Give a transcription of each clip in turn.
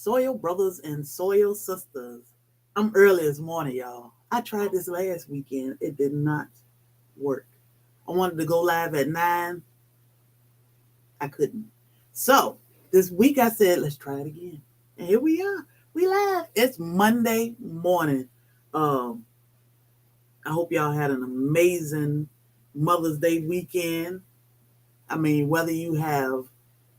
Soil brothers and soil sisters. I'm early this morning, y'all. I tried this last weekend. It did not work. I wanted to go live at 9. I couldn't. So this week I said, let's try it again. And here we are. We live. It's Monday morning. Um, I hope y'all had an amazing Mother's Day weekend. I mean, whether you have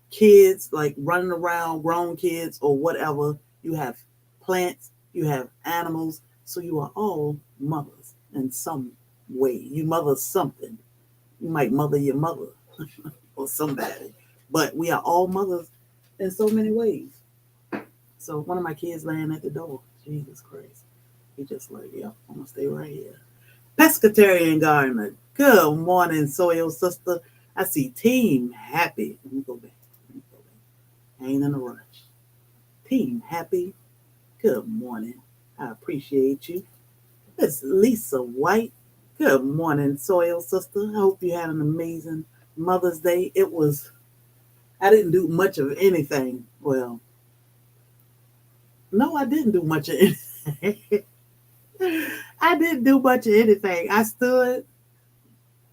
kids like running around, grown kids or whatever, you have plants, you have animals, so you are all mothers in some way. You mother something. You might mother your mother or somebody, but we are all mothers in so many ways. So one of my kids laying at the door, Jesus Christ, he just like, yeah, I'm gonna stay right here. Pescatarian gardener, good morning, soil sister. I see Team Happy. Let me go back. I ain't in a rush. Team Happy, good morning. I appreciate you. It's Lisa White. Good morning, soil sister. I hope you had an amazing Mother's Day. I didn't do much of anything. Well, no, I didn't do much of anything. I didn't do much of anything. I stood.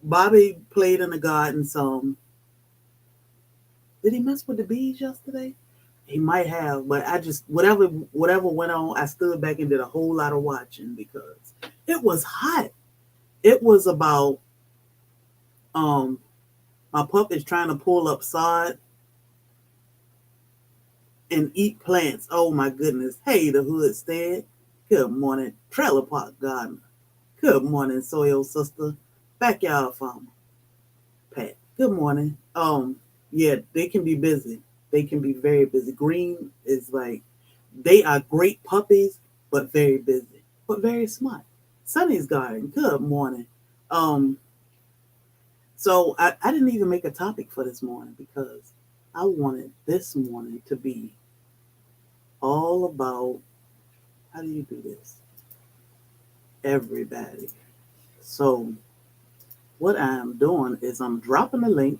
Bobby played in the garden some. Did he mess with the bees yesterday? He might have, but I just whatever went on, I stood back and did a whole lot of watching because it was hot. It was about um my pup is trying to pull up sod and eat plants. Oh my goodness. Hey, the hood stead. Good morning, trailer park gardener. Good morning, soil sister. Backyard farmer. Pat. Good morning. Yeah, they can be busy. They can be very busy. Green is like they are great puppies, but very busy, but very smart. Sunny's garden. Good morning. Um, so I didn't even make a topic for this morning because I wanted this morning to be all about how do you do this? Everybody. So what I'm doing is I'm dropping a link.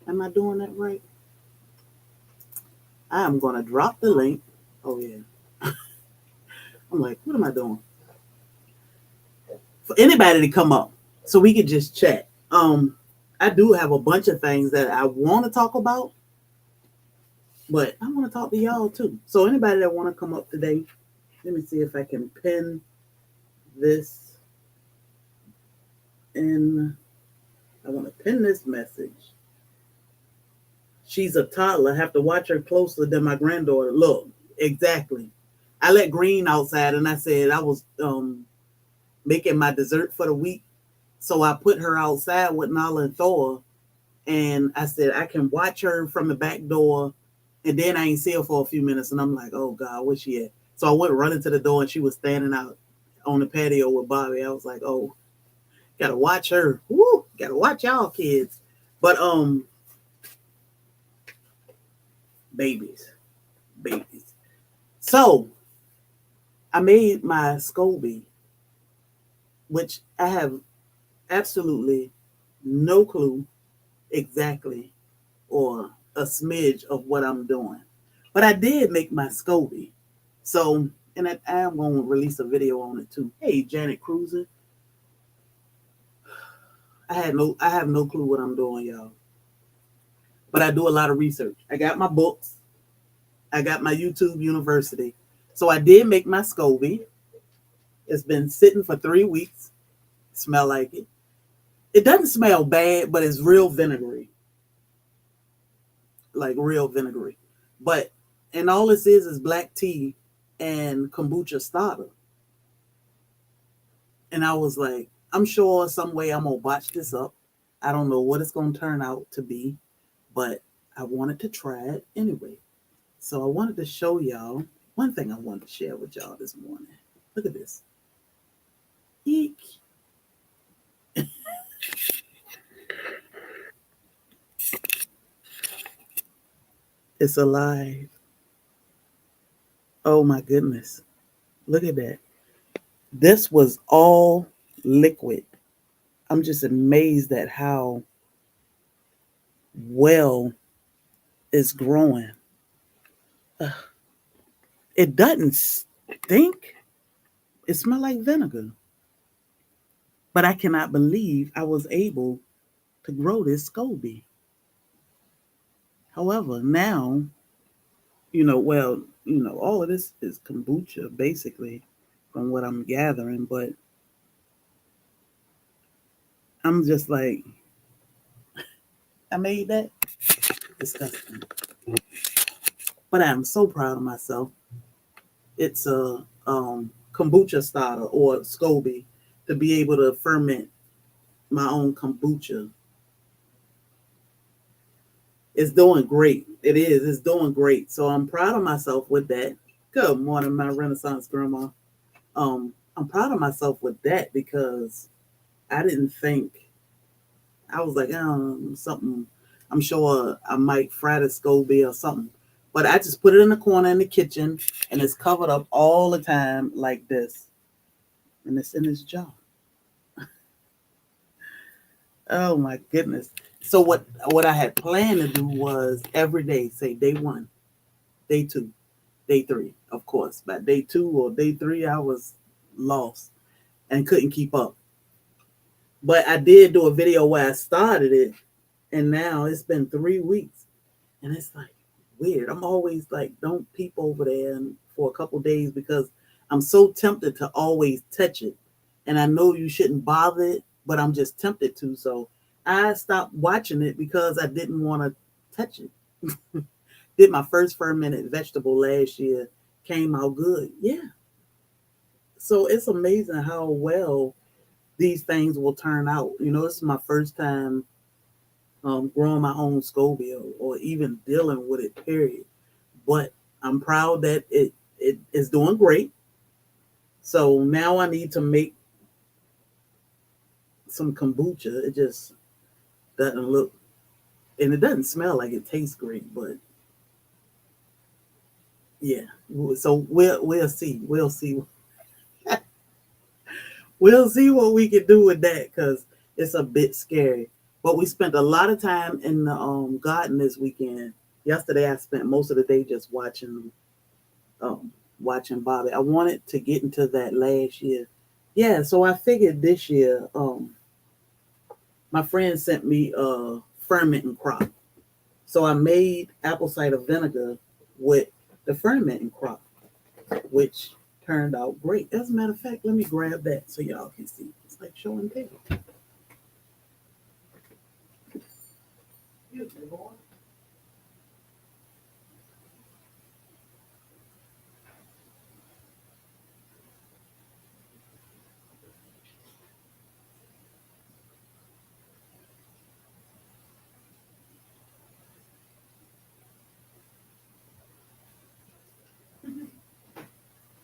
Am I doing that right? I am going to drop the link. Oh, yeah. I'm like, what am I doing? For anybody to come up so we could just chat. I do have a bunch of things that I want to talk about, but I want to talk to y'all too. So anybody that want to come up today, let me see if I can pin this in. I want to pin this message. She's a toddler. I have to watch her closer than my granddaughter. Look, exactly. I let Green outside and I said I was making my dessert for the week. So I put her outside with Nala and Thor. And I said, I can watch her from the back door. And then I ain't see her for a few minutes. And I'm like, oh God, where's she at? So I went running to the door and she was standing out on the patio with Bobby. I was like, oh, gotta watch her. Woo, gotta watch y'all kids. But babies. Babies. So I made my SCOBY, which I have absolutely no clue exactly or a smidge of what I'm doing. But I did make my SCOBY. So, and I am going to release a video on it too. Hey, Janet Cruiser. I have no clue what I'm doing, y'all. But I do a lot of research. I got my books. I got my YouTube University. So I did make my SCOBY. It's been sitting for 3 weeks. Smell like it. It doesn't smell bad, but it's real vinegary. Like real vinegary. But and all this is black tea and kombucha starter. And I was like, I'm sure some way I'm gonna botch this up. I don't know what it's gonna turn out to be, but I wanted to try it anyway. So I wanted to show y'all one thing I wanted to share with y'all this morning. Look at this. Eek. It's alive. Oh my goodness. Look at that. This was all liquid. I'm just amazed at how well it's growing. Ugh. It doesn't stink. It smells like vinegar. But I cannot believe I was able to grow this SCOBY. However, now, all of this is kombucha, basically, from what I'm gathering. But I'm just like, I made that? Disgusting. But I'm so proud of myself. It's a kombucha starter or SCOBY to be able to ferment my own kombucha. It's doing great. It is. It's doing great. So I'm proud of myself with that. Good morning, my Renaissance grandma. I'm proud of myself with that because I didn't think. I was like, something. I'm sure I might fry the SCOBY or something. But I just put it in the corner in the kitchen and it's covered up all the time like this. And it's in this jar. Oh my goodness. So what I had planned to do was every day, say day 1, day 2, day 3, of course. By day 2 or day 3, I was lost and couldn't keep up. But I did do a video where I started it, and now it's been 3 weeks, and it's like weird. I'm always like, don't peep over there for a couple days because I'm so tempted to always touch it, and I know you shouldn't bother it, but I'm just tempted to. So I stopped watching it because I didn't want to touch it. Did my first fermented vegetable last year, came out good. Yeah. So it's amazing how well these things will turn out. This is my first time growing my own SCOBY or even dealing with it, period. But I'm proud that it is doing great. So now I need to make some kombucha. It just doesn't look, and it doesn't smell like it tastes great, but yeah. So we'll see. We'll see what we can do with that because it's a bit scary. But we spent a lot of time in the garden this weekend. Yesterday, I spent most of the day just watching Bobby. I wanted to get into that last year. Yeah, so I figured this year, my friend sent me a fermenting crop. So I made apple cider vinegar with the fermenting crop, which turned out great. As a matter of fact, let me grab that so y'all can see. It's like show and tell.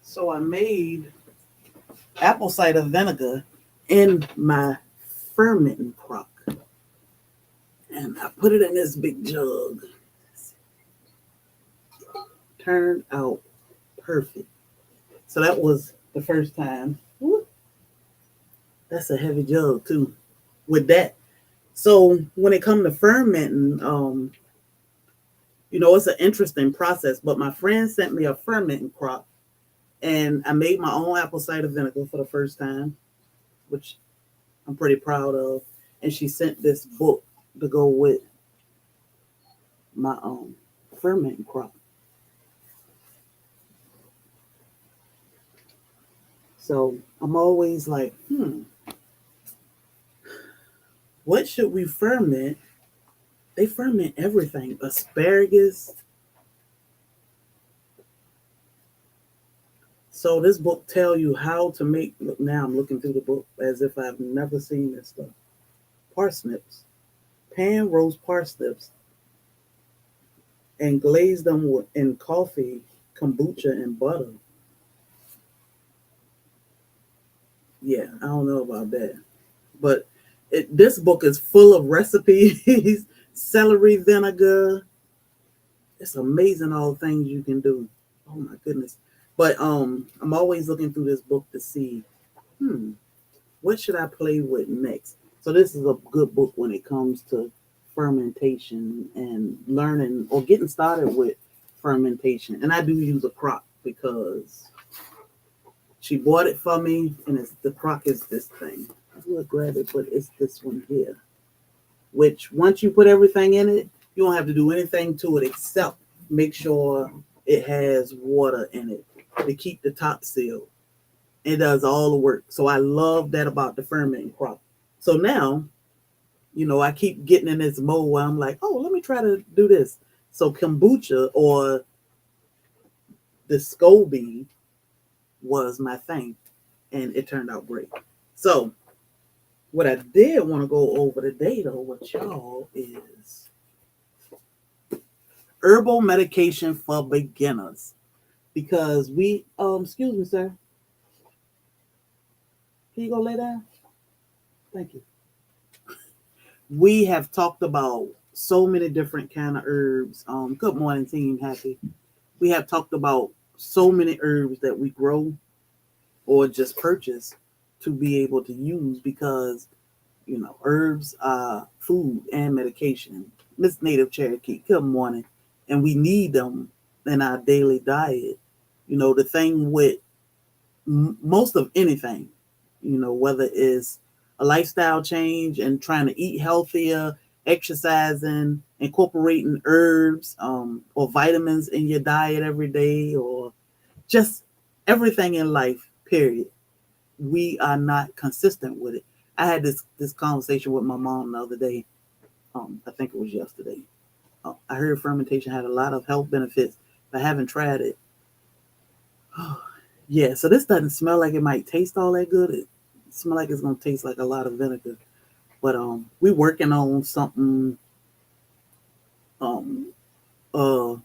So I made apple cider vinegar in my fermenting crock. And I put it in this big jug. Turned out perfect. So that was the first time. Woo, that's a heavy jug too. With that. So when it comes to fermenting, it's an interesting process. But my friend sent me a fermenting crop and I made my own apple cider vinegar for the first time, which I'm pretty proud of. And she sent this book to go with my fermenting crop. So I'm always like, what should we ferment? They ferment everything. Asparagus. So this book tell you how to make, look, now I'm looking through the book as if I've never seen this stuff. Parsnips. Pan roast parsnips and glaze them in coffee, kombucha, and butter. Yeah, I don't know about that. But this book is full of recipes, celery vinegar. It's amazing all the things you can do. Oh my goodness. But I'm always looking through this book to see, what should I play with next? So this is a good book when it comes to fermentation and learning or getting started with fermentation. And I do use a crock because she bought it for me, and it's the crock is this thing. I would grab it, but it's this one here. Which once you put everything in it, you don't have to do anything to it except make sure it has water in it to keep the top sealed. It does all the work. So I love that about the fermenting crop. So now, I keep getting in this mode where I'm like, oh, let me try to do this. So kombucha or the SCOBY was my thing, and it turned out great. So what I did want to go over today though with y'all is herbal medication for beginners. Because excuse me, sir. Can you go lay down? Thank you. We have talked about so many different kind of herbs. Good morning, team. Happy. We have talked about so many herbs that we grow or just purchase to be able to use because herbs are food and medication. Miss Native Cherokee, good morning. And we need them in our daily diet. The thing with most of anything, whether it's a lifestyle change and trying to eat healthier, exercising, incorporating herbs or vitamins in your diet every day, or just everything in life, period. We are not consistent with it. I had this conversation with my mom the other day. I think it was yesterday. I heard fermentation had a lot of health benefits, but I haven't tried it. Yeah, so this doesn't smell like it might taste all that good. It smells like it's gonna taste like a lot of vinegar. But we working on something um uh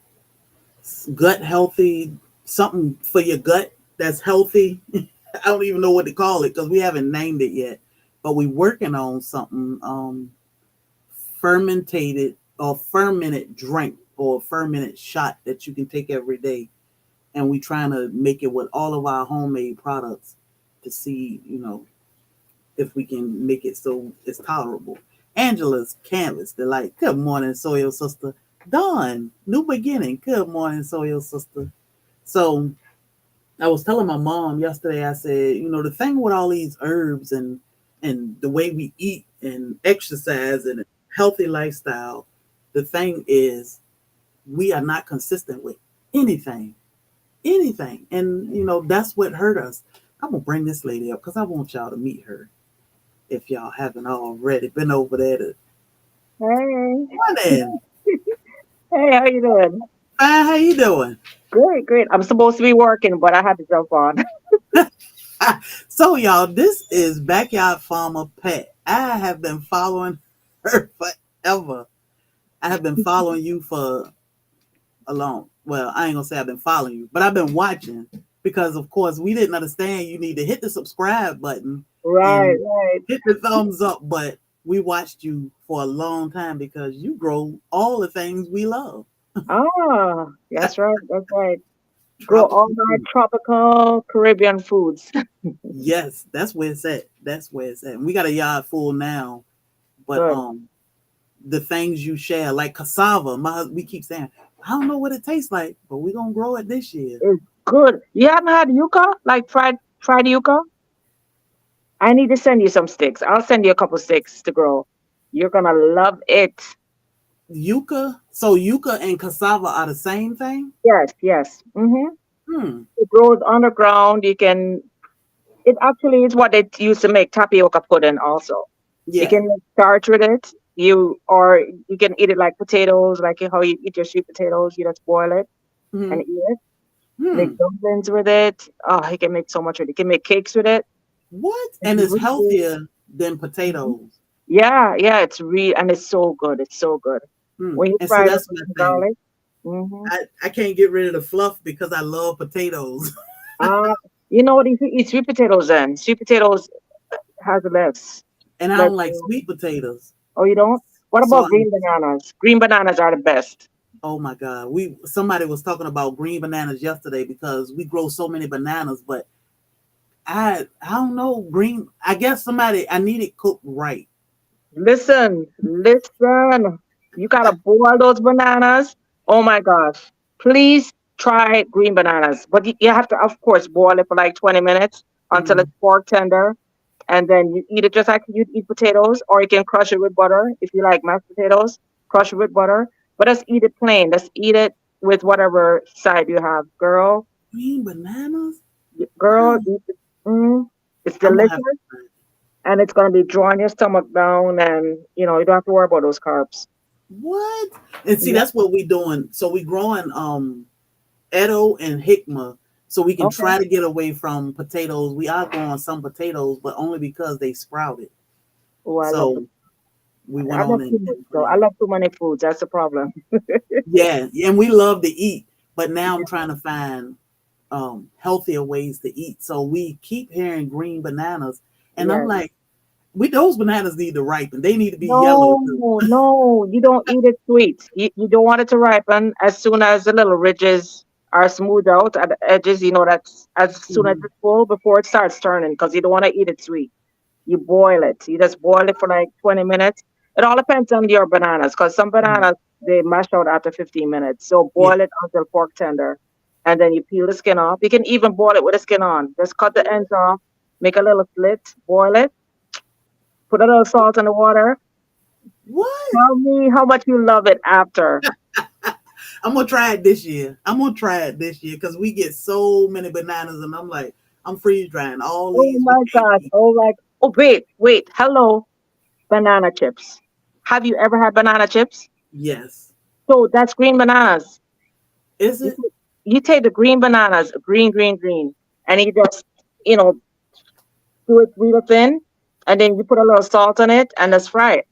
gut healthy, something for your gut that's healthy. I don't even know what to call it because we haven't named it yet. But we working on something fermented drink or fermented shot that you can take every day. And we trying to make it with all of our homemade products to see, if we can make it so it's tolerable. Angela's canvas, they're like, good morning, Soil Sister. Dawn, new beginning. Good morning, Soil Sister. So I was telling my mom yesterday, I said, the thing with all these herbs and the way we eat and exercise and healthy lifestyle, the thing is we are not consistent with anything. Anything. And that's what hurt us. I'm gonna bring this lady up because I want y'all to meet her if y'all haven't already been over there to Hey, morning. hey, how you doing? Fine, how you doing? Great, great. I'm supposed to be working, but I had to jump on. So y'all, this is Backyard Farmer Pat. I have been following her forever. I have been following you for a long, well, I ain't gonna say I've been following you, but I've been watching because of course we didn't understand you need to hit the subscribe button Right, and right. hit the thumbs up, but we watched you for a long time because you grow all the things we love. Ah, that's right, that's right. Grow all Tropical my food. tropical Caribbean foods. Yes, that's where it's at. That's where it's at. And we got a yard full now, but Good. the things you share, like cassava, we keep saying, I don't know what it tastes like, but we're gonna grow it this year. It's good. You haven't had yuca? Like fried yuca? I need to send you some sticks. I'll send you a couple sticks to grow. You're gonna love it. Yuca and cassava are the same thing? Yes, yes. Hmm. It grows underground. You can It actually is what they used to make tapioca pudding also. You Yeah. can make starch with it. Or you can eat it like potatoes, like how you eat your sweet potatoes. You just boil it Hmm. and eat it. Make Hmm. dumplings with it. Oh, you can make so much with it. You can make cakes with it. What? It's And it's really good. healthier than Mhm. potatoes. Yeah, yeah, it's real and it's so good. It's so good. Hmm. When you And see, fry it up that's with my some thing. garlic. Mm-hmm. I can't get rid of the fluff because I love potatoes. Uh, you know what? If you eat sweet potatoes, then sweet potatoes has the best. And I Like, don't like sweet potatoes. oh, you don't? What So about green bananas? Green bananas are the best. oh my God. Somebody was talking about green bananas yesterday because we grow so many bananas, but I don't know, green I guess somebody I need it cooked right. Listen, listen. You gotta boil those bananas. Oh my gosh. Please try green bananas, but you have to, of course, boil it for like 20 minutes until Mm. it's pork tender, and then you eat it just like you'd eat potatoes, or you can crush it with butter if you like mashed potatoes. Crush it with butter, but let's eat it plain. Let's eat it with whatever side you have, girl. Green bananas? Girl, Wow. eat it. Mm, it's I'm gonna have to delicious, try it. and it's gonna be drawing your stomach down, and you don't have to worry about those carbs. What? And see, Yeah. that's what we doing. So we growing Edo and Hikma, so we can Okay. try to get away from potatoes. We are growing some potatoes, but only because they sprouted. Oh, I love. So we went I on love too much, and put though. it I in. love too many foods. That's the problem. Yeah, and we love to eat, but now I'm trying to find healthier ways to eat. So we keep hearing green bananas, and I'm Yes. like, we those bananas need to ripen. They need to be yellow No, too. no, you don't eat it sweet. You don't want it to ripen as soon as the little ridges are smoothed out at the edges. That's as soon as Mhm. it's full before it starts turning, because you don't want to eat it sweet. You boil it. You just boil it for like 20 minutes. It all depends on your bananas, because some Mhm. bananas, they mash out after 15 minutes. So Yeah. boil it until pork tender. And then you peel the skin off. You can even boil it with the skin on. Just cut the ends off, make a little slit, boil it, put a little salt in the water. What? Tell me how much you love it after. I'm gonna try it this year. I'm gonna try it this year because we get so many bananas, and I'm like, I'm freeze drying all Oh these we my can't gosh. eat. Oh my. Oh, wait, wait. Hello, banana chips. Have you ever had banana chips? Yes. So that's green bananas. Is You, it? t- you take the green bananas, green, green, green, and you just, you know, do it real thin, and then you put a little salt on it, and just fry it.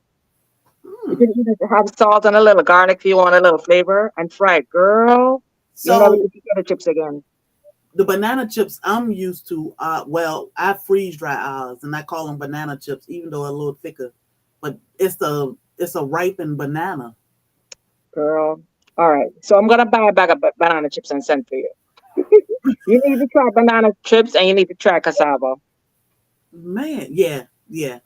You Hmm. can even have salt and a little garlic if you want a little flavor, and fry it. Girl, you'll never So eat potato chips again. the banana chips I'm used to, well, I freeze dry ours, and I call them banana chips, even though they're a little thicker. But it's a ripened banana. Girl. All right. So I'm gonna buy a bag of banana chips and send for you. You need to try banana chips and you need to try cassava. Man, yeah, yeah.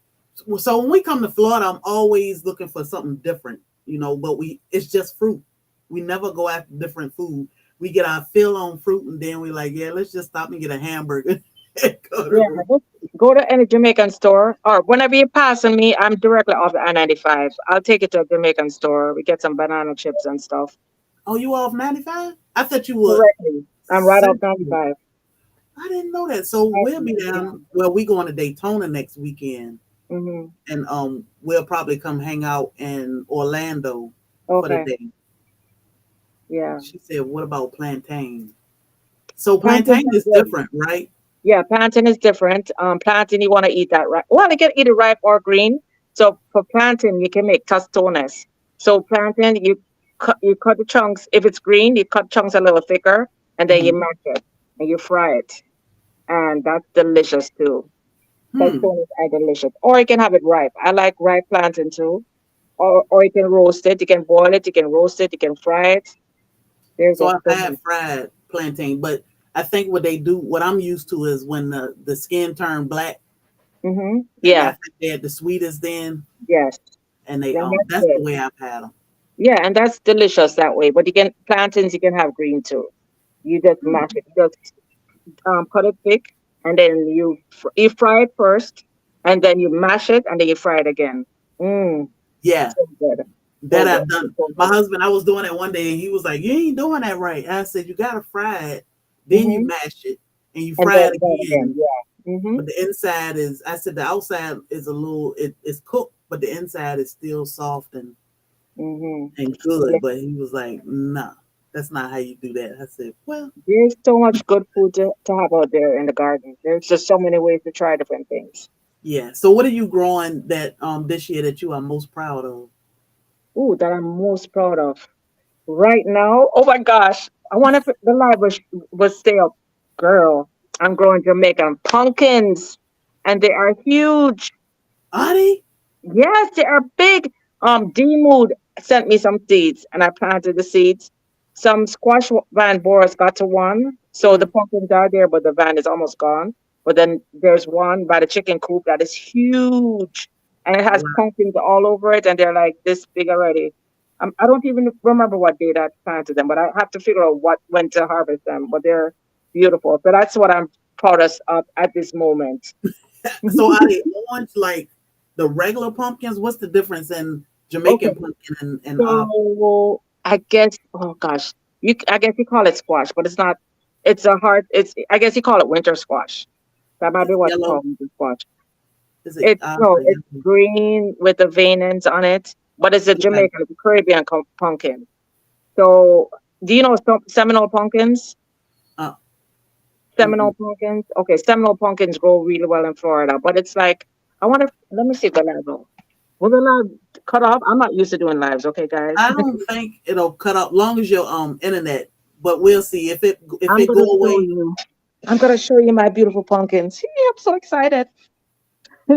So when we come to Florida, I'm always looking for something different, but it's just fruit. We never go after different food. We get our fill on fruit, and then we like, yeah, let's just stop and get a hamburger and go to Yeah, the. just go to any Jamaican store or whenever you're passing me, I'm directly off the I-95. I'll take you to a Jamaican store. We get some banana chips and stuff. Oh, you off 95? I thought you were Directly. I'm right off central. 95. I didn't know that. So Right we'll be there, yeah. down. Well, we going to Daytona next weekend, Mm-hmm. and we'll probably come hang out in Orlando for the Okay. day. Yeah. She said, "What about plantain?" So Plantains plantain are is good. different, right? Yeah, plantain is different. Plantain, you want to eat that right. Well, you can eat it ripe or green. So for plantain, you can make tostones. So plantain, you cut the chunks. If it's green, you cut chunks a little thicker, and then you Hmm. mash it and you fry it, and that's delicious too. Hmm. Tostones are delicious. Or you can have it ripe. I like ripe plantain too. Or you can roast it. You can boil it. You can roast it. You can fry it. There's So just I've so had much. fried plantain, but I think what they do, what I'm used to, is when the skin turned black, and I Yeah. think they're the sweetest then, Yes. and they Yeah, that's that's the good. way I've had them. Yeah, and that's delicious that way. But you can plantains, you can have green too. You just mash it. You just cut it thick, and then you fry it first, and then you mash it, and then you fry it again. Mmm, Yeah, so good, that so good, I've done. so My good. husband, I was doing it one day, and he was like, "You ain't doing that right." And I said, "You gotta fry it, then you Mm-hmm. mash it, and you And fry then it fry it again. again." Yeah. Mm-hmm. But the inside is, I said, the outside is a little, it's cooked, but the inside is still soft Mm-hmm. and good. But he was like, "Nah, that's not how you do that." I said, "Well, There's so much good food to have out there in the garden. There's just so many ways to try different things. yeah." So what are you growing that this year that you are most proud of? Ooh, that I'm most proud of. Right now, oh my gosh, I wonder if the live was stay up. Girl, I'm growing Jamaican pumpkins, and they are huge. Adi? Yes, they are big. D Mood sent me some seeds, and I planted the seeds. Some squash van borers got to one, so the Mm, pumpkins are there, but the van is almost gone. But then there's one by the chicken coop that is huge, and it has wow. pumpkins all over it, and they're like this big already. I don't even remember what date I planted them, but I have to figure out what when to harvest them. But they're beautiful. So that's what I'm proudest of at this moment. So are they orange like the regular pumpkins? What's the difference in Okay, Jamaican pumpkin and so I guess, oh gosh, I guess you call it squash, but it's not. It's a hard. It's I guess you call it winter squash. That might is be it what you call yellow? winter squash. Is it It's no, it's yellow? green with the vein ends on it, but it's a Okay. Jamaican, it's a Caribbean pumpkin. So, do you know Seminole pumpkins? Uh, Seminole mm-mm. pumpkins. Okay, Seminole pumpkins grow really well in Florida, but it's like I want to. Let me see if the live go. Will the live cut off? I'm not used to doing lives. Okay, guys. I don't think it'll cut off long as your internet, but we'll see if I'm it gonna go show away. you. I'm gonna show you my beautiful pumpkins. I'm so excited.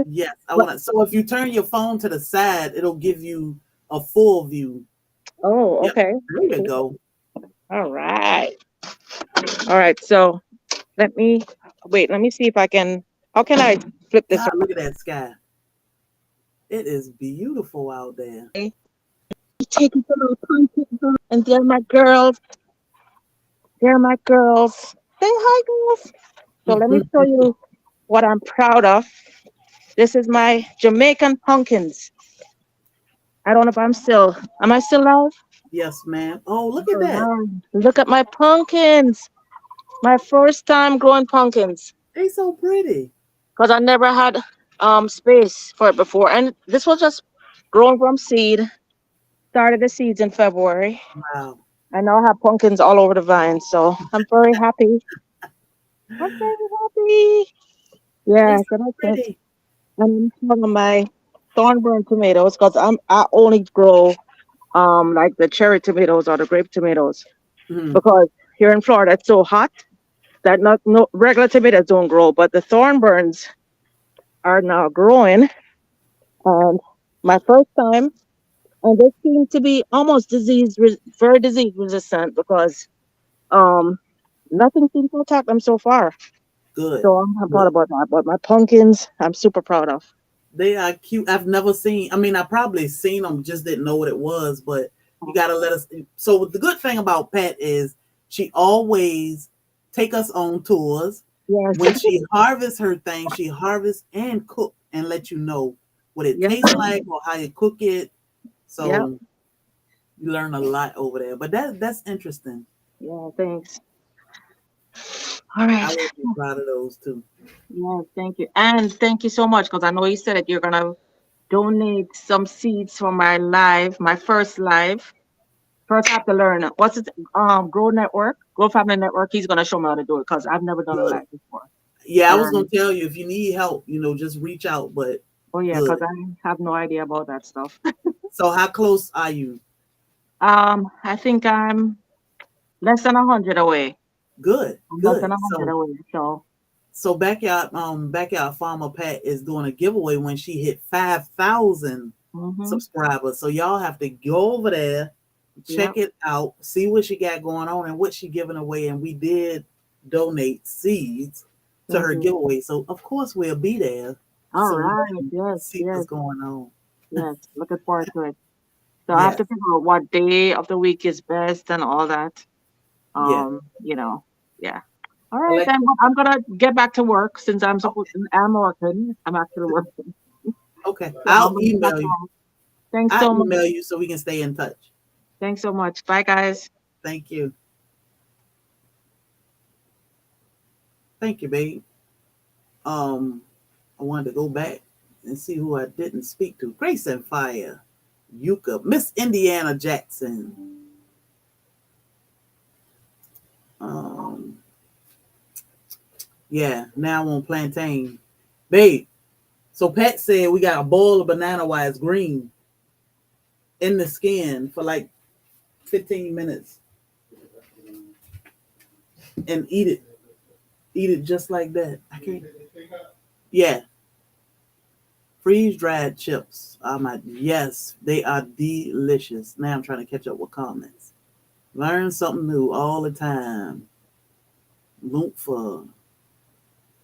Yes, I But want to. So if you turn your phone to the side, it'll give you a full view. oh, Yep, okay, there you cool. go. All right, all right. So let me wait. Let me see if I can. How can I flip this God, look at that sky. It is beautiful out there. around? Take you to my pumpkins, and they're my girls. They're my girls. Say hi, girls. So let me show you what I'm proud of. This is my Jamaican pumpkins. I don't know if I'm still. Am I still live? Yes, ma'am. Oh, look at that. Alright. Look at my pumpkins. My first time growing pumpkins They so pretty. because I never had space for it before, and this was just growing from seed. Started the seeds in February. Wow. I now have pumpkins all over the vine, so I'm very happy. I'm very happy. They Yeah, so so that's it. pretty. And I'm talking my thornburn tomatoes because I only grow like the cherry tomatoes or the grape tomatoes Mhm. because here in Florida it's so hot that not no regular tomatoes don't grow, but the thornburns are now growing. And my first time, and they seem to be almost very disease resistant because um nothing seems to attack them so far. Good. So I'm proud Good. about that. But my pumpkins, I'm super proud of. They are cute. I've never seen. I mean, I probably seen them, just didn't know what it was. But you got to let us. So the good thing about Pat is she always take us on tours. Yes, When she harvests her thing, she harvests and cook and let you know what it yeah, tastes like or how you cook it. yeah, So you learn a lot over there. But that's interesting. yeah. Thanks. All right. I would be proud of those too. Yes, thank you. And thank you so much because I know you said that you're gonna donate some seeds for my live, my first live. First I have to learn what's it Grow Network, Grow Family Network. He's gonna show me how to do it because I've never done a Good. live before. Yeah, I was gonna And tell you if you need help, just reach out. But oh yeah, because good. I have no idea about that stuff. So how close are you? I think I'm less than 100 away. Good, I'm less than good. 100 away. So So backyard farmer Pat is doing a giveaway when she hit 5,000 mm-hmm. subscribers. So y'all have to go over there, Yep. check it out, see what she got going on and what she giving away. And we did donate seeds to her Mm-hmm. giveaway. So of course we'll be there All so we right. can Yes. see Yes. what's going on. Yes. Looking forward to it. So I have Yes, to figure out what day of the week is best and all that. yeah. You know, yeah. All right, then Alexa, I'm gonna get back to work since okay, I'm working. I'm actually working. okay. So I'm I'll gonna get back email to you. work. Thanks I'll so much. email you so we can stay in touch. Thanks so much. Bye guys. Thank you. Thank you, babe. Um, I wanted to go back and see who I didn't speak to. Grace and Fire, Yuka, Miss Indiana Jackson. Um, yeah, now on plantain. Babe, so Pat said we got a bowl of banana while it's green in the skin for like 15 minutes and eat it. Eat it just like that. I can't. Yeah, freeze dried chips. Yes, they are delicious. Now I'm trying to catch up with comments. Learn something new all the time. Look for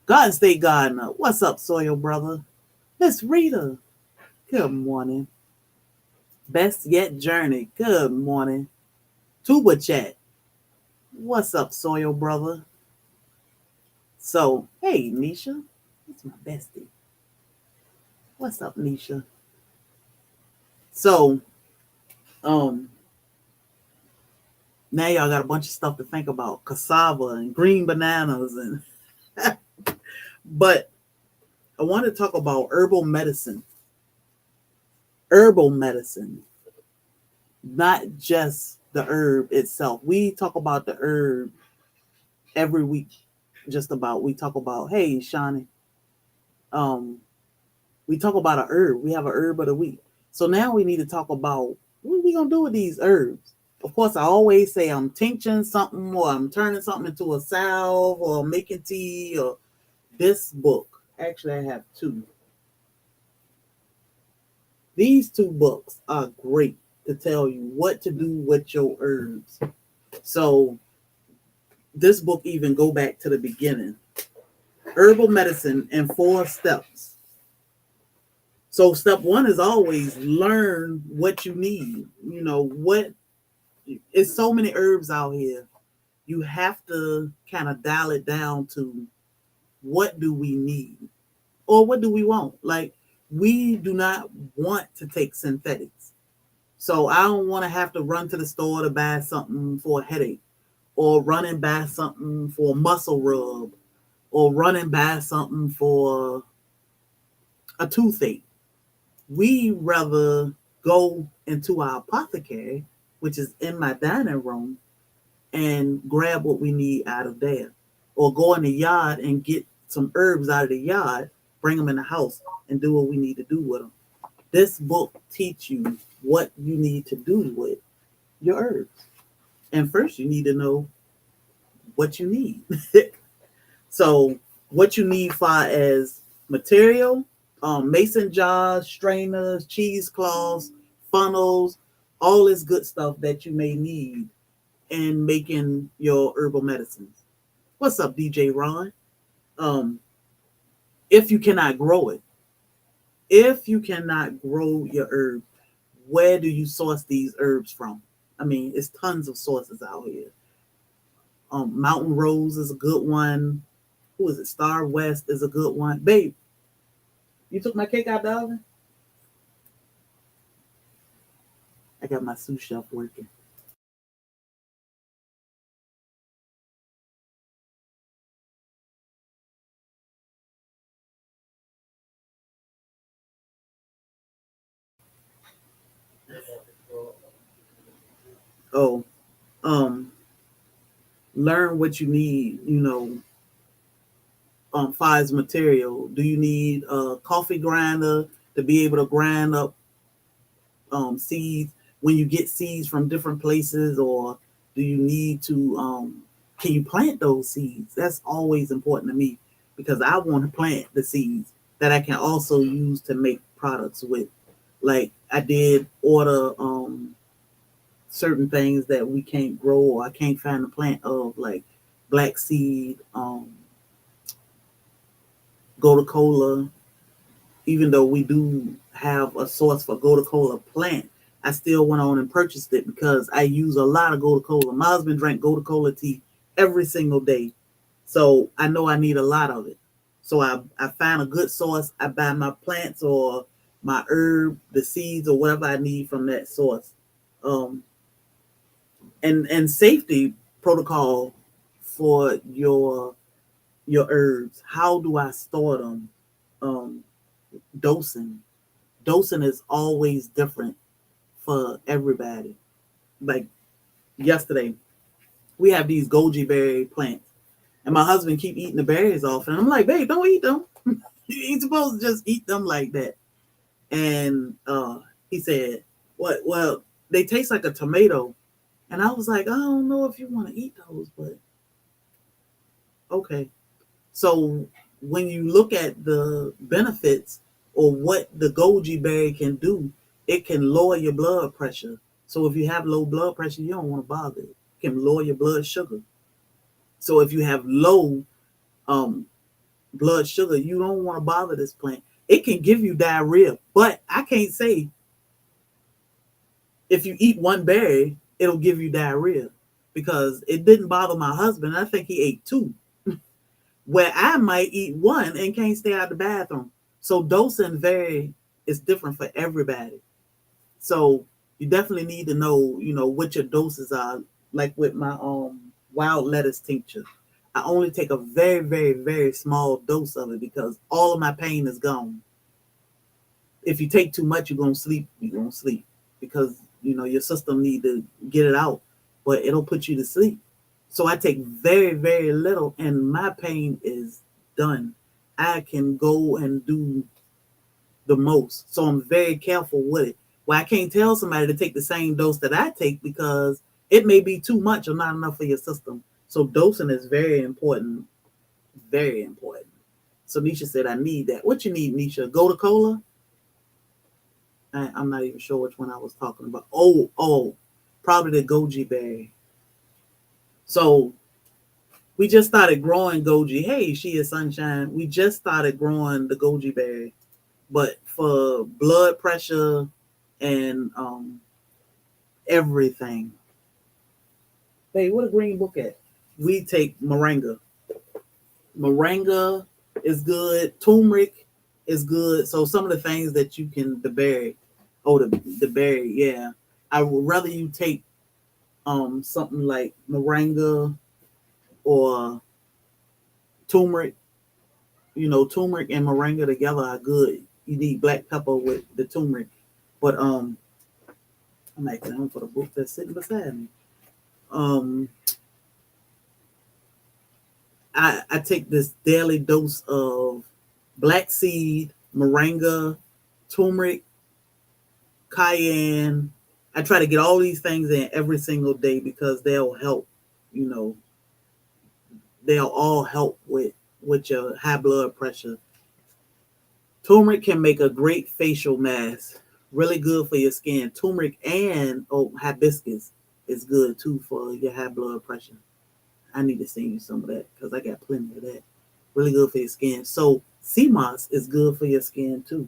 Garden State Gardener. What's up, Soil Brother? Miss Rita. Good morning. Best yet journey. Good morning. Tuba chat. What's up, Soil brother? So, hey, Nisha. That's my bestie. What's up, Nisha? So, um, now y'all got a bunch of stuff to think about. Cassava and green bananas and but I want to talk about herbal medicine. Herbal medicine, not just the herb itself. We talk about the herb every week, just about. We talk about, hey, Shawnee, um, we talk about a herb. We have a herb of the week. So now we need to talk about what are we gonna do with these herbs. Of course, I always say I'm tincturing something, or I'm turning something into a salve, or making tea, or this book. Actually, I have two. These two books are great to tell you what to do with your herbs. So this book even go back to the beginning. Herbal medicine in 4 steps. So step one is always learn what you need. You know what? It's so many herbs out here. You have to kind of dial it down to what do we need or what do we want. Like we do not want to take synthetics. So I don't want to have to run to the store to buy something for a headache, or run and buy something for a muscle rub, or run and buy something for a toothache. We rather go into our apothecary, which is in my dining room, and grab what we need out of there, or go in the yard and get some herbs out of the yard, bring them in the house, and do what we need to do with them. This book teach you what you need to do with your herbs. And first, you need to know what you need. So, what you need far as material, mason jars, strainers, cheesecloths, funnels, all this good stuff that you may need in making your herbal medicines. What's up, DJ Ron? Um, if you cannot grow it, if you cannot grow your herb, where do you source these herbs from? I mean, it's tons of sources out here. Mountain Rose is a good one. Who is it? Star West is a good one. Babe, you took my cake out the oven? I got my sous chef working. Oh, um, learn what you need, far as material. Do you need a coffee grinder to be able to grind up seeds when you get seeds from different places, or do you need to can you plant those seeds? That's always important to me because I want to plant the seeds that I can also use to make products with. Like I did order certain things that we can't grow or I can't find a plant of, like black seed, gotu kola. Even though we do have a source for gotu kola plant, I still went on and purchased it because I use a lot of gotu kola. My husband drank gotu kola tea every single day, so I know I need a lot of it. So I find a good source. I buy my plants or my herb, the seeds or whatever I need from that source. Um, and safety protocol for your herbs. How do I store them? Um, dosing. Dosing is always different for everybody. Like yesterday, we have these goji berry plants, and my husband keep eating the berries off, and I'm like, babe, don't eat them. You ain't supposed to just eat them like that. And he said, what? Well, they taste like a tomato. And I was like, I don't know if you want to eat those, but okay. So when you look at the benefits or what the goji berry can do, it can lower your blood pressure. So if you have low blood pressure, you don't want to bother it. It can lower your blood sugar. So if you have low um, blood sugar, you don't want to bother this plant. It can give you diarrhea, but I can't say If you eat one berry, it'll give you diarrhea because it didn't bother my husband. I think he ate two, where I might eat one and can't stay out the bathroom. So dosing vary is different for everybody. So you definitely need to know, what your doses are. Like with my wild lettuce tincture, I only take a very, very, very small dose of it because all of my pain is gone. If you take too much, you're gonna sleep. You're gonna sleep because your system need to get it out, but it'll put you to sleep. So I take very, very little, and my pain is done. I can go and do the most. So I'm very careful with it. Well, I can't tell somebody to take the same dose that I take because it may be too much or not enough for your system. So dosing is very important. Very important. So Nisha said, I need that. What you need, Nisha? Gold cola? I'm not even sure which one I was talking about. Oh, probably the goji berry. So we just started growing goji. Hey, she is sunshine. We just started growing the goji berry, but for blood pressure and everything. Hey, what a green book at? We take moringa. Moringa is good. Turmeric is good. So some of the things that you can the berry. Oh, the berry, yeah. I would rather you take something like moringa or turmeric. Turmeric and moringa together are good. You need black pepper with the turmeric. But I'm actually home for the book that's sitting beside me. Um I take this daily dose of black seed, moringa, turmeric, cayenne. I try to get all these things in every single day because you know, they'll all help with your high blood pressure. Turmeric can make a great facial mask, really good for your skin. Turmeric and hibiscus is good too for your high blood pressure. I need to send you some of that because I got plenty of that. Really good for your skin. So sea moss is good for your skin too.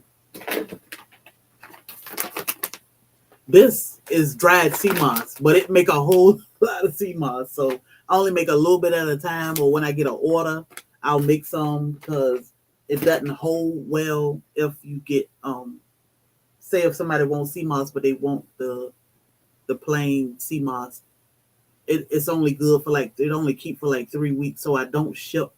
This is dried sea moss, but it make a whole lot of sea moss. So I only make a little bit at a time, or when I get an order, I'll make some because it doesn't hold well if you get say if somebody wants sea moss but they want the plain sea moss. It's only good for like it only keep for like 3 weeks, so I don't ship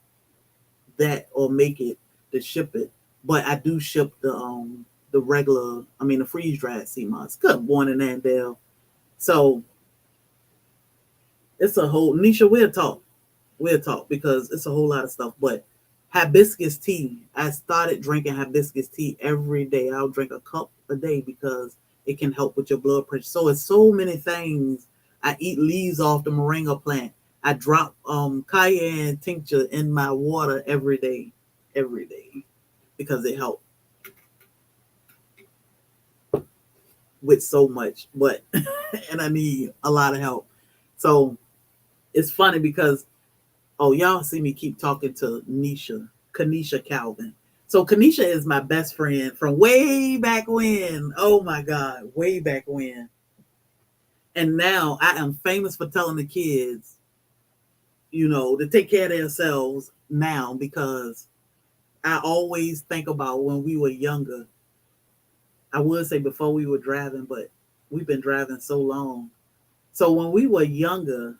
that or make it to ship it, but I do ship the regular, I mean the freeze dried sea moss. Good morning, Andale. So it's a whole Nisha. We'll talk because it's a whole lot of stuff. But hibiscus tea, I started drinking hibiscus tea every day. I'll drink a cup a day because it can help with your blood pressure. So it's so many things. I eat leaves off the moringa plant. I drop cayenne tincture in my water every day because it helps with so much. But and I need a lot of help. So it's funny because y'all see me keep talking to Kanisha Calvin. So Kanisha is my best friend from way back when. Oh my God, way back when. And now I am famous for telling the kids, to take care of themselves now because I always think about when we were younger. I would say before we were driving, but we've been driving so long. So when we were younger,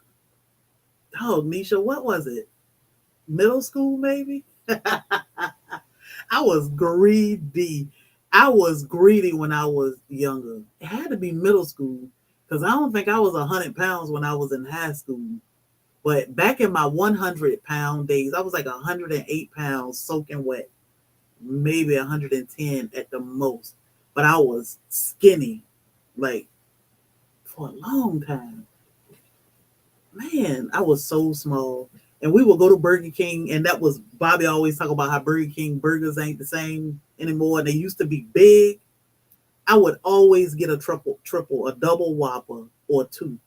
oh, Nisha, what was it? Middle school, maybe? I was greedy. I was greedy when I was younger. It had to be middle school because I don't think I was 100 pounds when I was in high school. But back in my 100-pound days, I was like 108 pounds soaking wet, maybe 110 at the most. But I was skinny, like for a long time. Man, I was so small. And we would go to Burger King, and that was Bobby always talk about how Burger King burgers ain't the same anymore. And they used to be big. I would always get a triple, a double Whopper or two,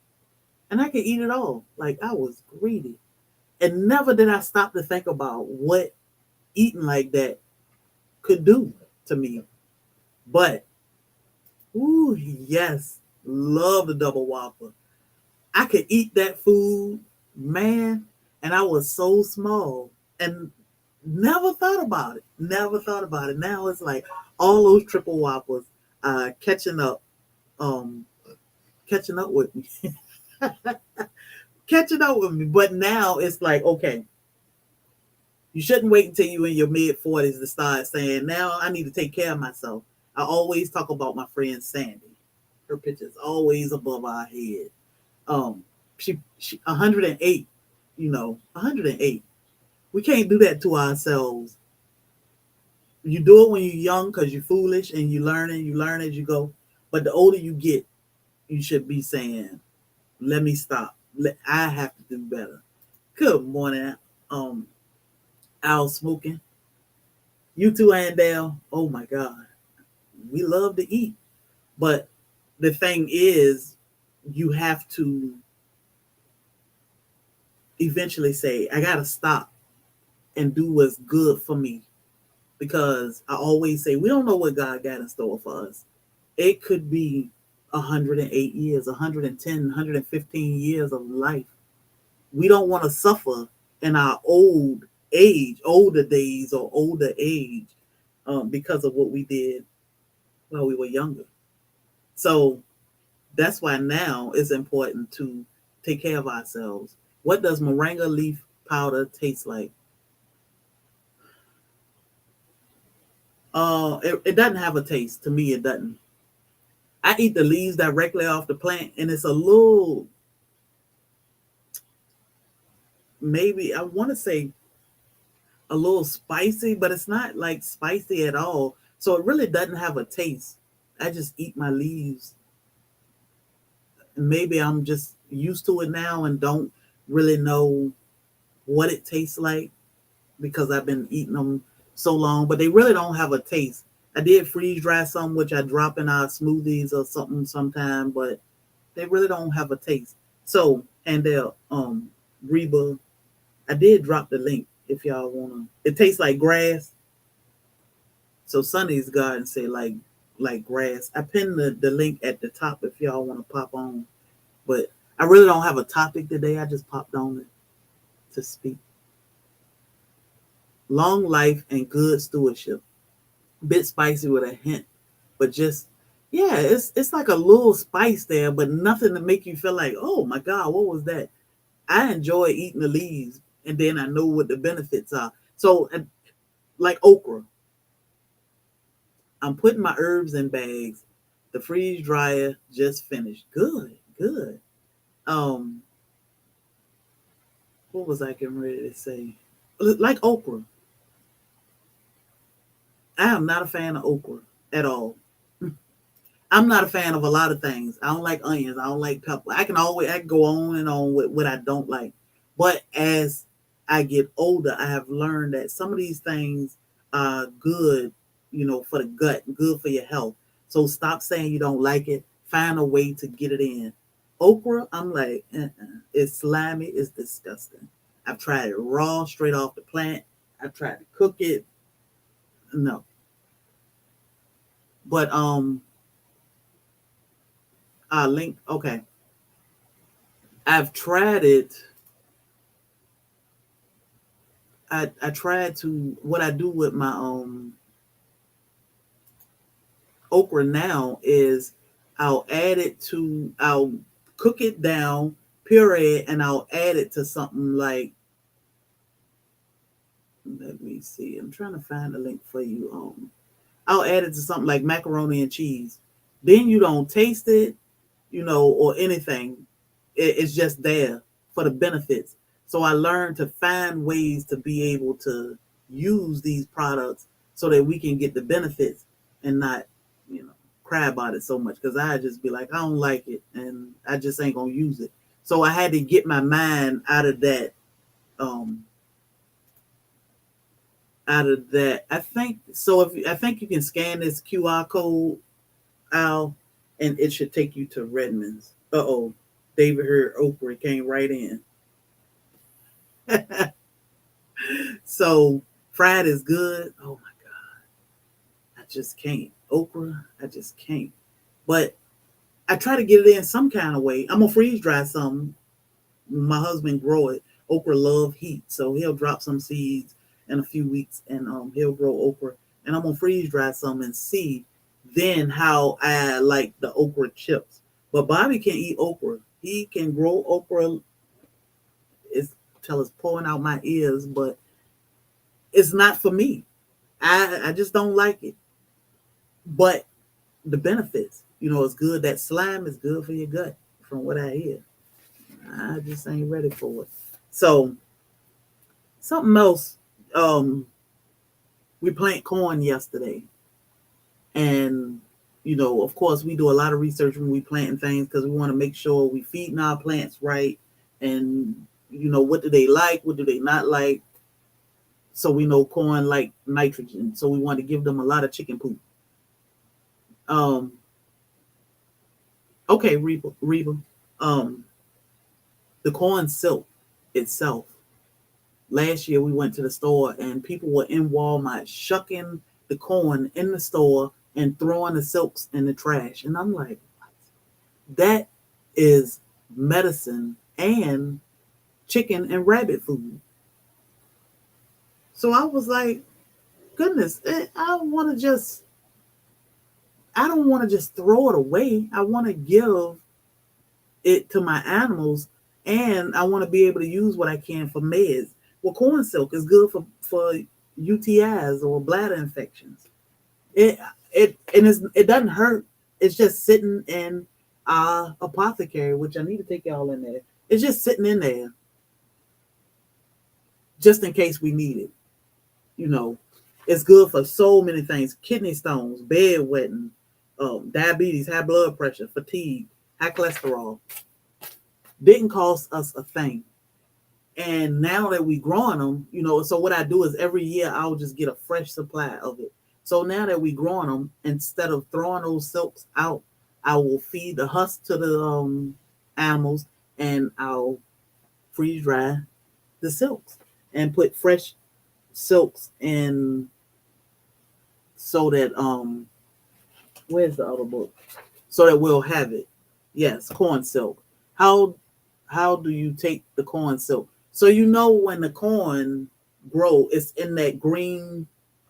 and I could eat it all. Like I was greedy, and never did I stop to think about what eating like that could do to me. But ooh, yes. Love the double whopper. I could eat that food, man, and I was so small and never thought about it. Never thought about it. Now it's like all those triple whoppers catching up, um, catching up with me, catching up with me. But now it's like, okay, you shouldn't wait until you in your mid 40s to start saying, now I need to take care of myself. I always talk about my friend Sandy. Her picture's always above our head. Um, she 108, 108. We can't do that to ourselves. You do it when you're young because you're foolish and you learn as you go. But the older you get, you should be saying, let me stop. I have to do better. Good morning, um, Al Smoking. You too, Andale. Oh my God. We love to eat. But the thing is, you have to eventually say, I got to stop and do what's good for me. Because I always say, we don't know what God got in store for us. It could be 108 years, 110, 115 years of life. We don't want to suffer in our older days or older age because of what we did while we were younger. So that's why now it's important to take care of ourselves. What does moringa leaf powder taste like? It doesn't have a taste. To me, it doesn't. I eat the leaves directly off the plant, and it's a little, maybe I want to say a little spicy, but it's not like spicy at all. So it really doesn't have a taste. I just eat my leaves. And maybe I'm just used to it now and don't really know what it tastes like because I've been eating them so long, but they really don't have a taste. I did freeze dry some, which I drop in our smoothies or something sometime, but they really don't have a taste. So, and they'll Reba, I did drop the link if y'all wanna. It tastes like grass. So Sunny's garden say like grass. I pinned the link at the top if y'all wanna pop on. But I really don't have a topic today. I just popped on it to speak. Long life and good stewardship. Bit spicy with a hint, but just yeah, it's like a little spice there, but nothing to make you feel like, oh my God, what was that? I enjoy eating the leaves, and then I know what the benefits are. So, like okra, I'm putting my herbs in bags. The freeze dryer just finished. Good, good. Um, what was I getting ready to say? Like okra, I am not a fan of okra at all. I'm not a fan of a lot of things. I don't like onions. I don't like pepper. I can go on and on with what I don't like. But as I get older, I have learned that some of these things are good, for the gut, good for your health. So stop saying you don't like it. Find a way to get it in. Okra, I'm like, it's slimy. It's disgusting. I've tried it raw, straight off the plant. I've tried to cook it. No, but I link. Okay, I've tried it. I tried to what I do with my okra now is I'll cook it down, puree it, and I'll add it to something like, let me see. I'm trying to find a link for you. I'll add it to something like macaroni and cheese. Then you don't taste it, or anything. It's just there for the benefits. So I learned to find ways to be able to use these products so that we can get the benefits and not, cry about it so much. Because I just be like, I don't like it, and I just ain't gonna use it. So I had to get my mind um, out of that. I think so. If I think you can scan this QR code, Al, and it should take you to Redmond's. Oh, David heard okra came right in. So fried is good. Oh my God, I just can't okra. I just can't. But I try to get it in some kind of way. I'm gonna freeze dry some. My husband grow it. Okra love heat, so he'll drop some seeds in a few weeks, and he'll grow okra. And I'm gonna freeze dry some and see then how I like the okra chips. But Bobby can eat okra. He can grow okra. It's till it's pouring out my ears, but it's not for me. I just don't like it. But the benefits, it's good. That slime is good for your gut, from what I hear. I just ain't ready for it. So something else. Um, we planted corn yesterday, and of course, we do a lot of research when we planting things because we want to make sure we feeding our plants right, and what do they like, what do they not like. So we know corn like nitrogen, so we want to give them a lot of chicken poop. Um, okay, Reba. Um, the corn silk itself. Last year we went to the store and people were in Walmart shucking the corn in the store and throwing the silks in the trash. And I'm like, that is medicine and chicken and rabbit food. So I was like, goodness, I don't want to just throw it away. I want to give it to my animals, and I want to be able to use what I can for meds. Well, corn silk is good for UTIs or bladder infections. It it doesn't hurt. It's just sitting in our apothecary, which I need to take y'all in there. It's just sitting in there, just in case we need it. You know, it's good for so many things: kidney stones, bedwetting, diabetes, high blood pressure, fatigue, high cholesterol. Didn't cost us a thing. And now that we growing them, so what I do is every year I'll just get a fresh supply of it. So now that we growing them, instead of throwing those silks out, I will feed the husk to the animals, and I'll freeze dry the silks and put fresh silks in, so that where's the other book? So that we'll have it. Yes, corn silk. How how do you take the corn silk? So when the corn grow,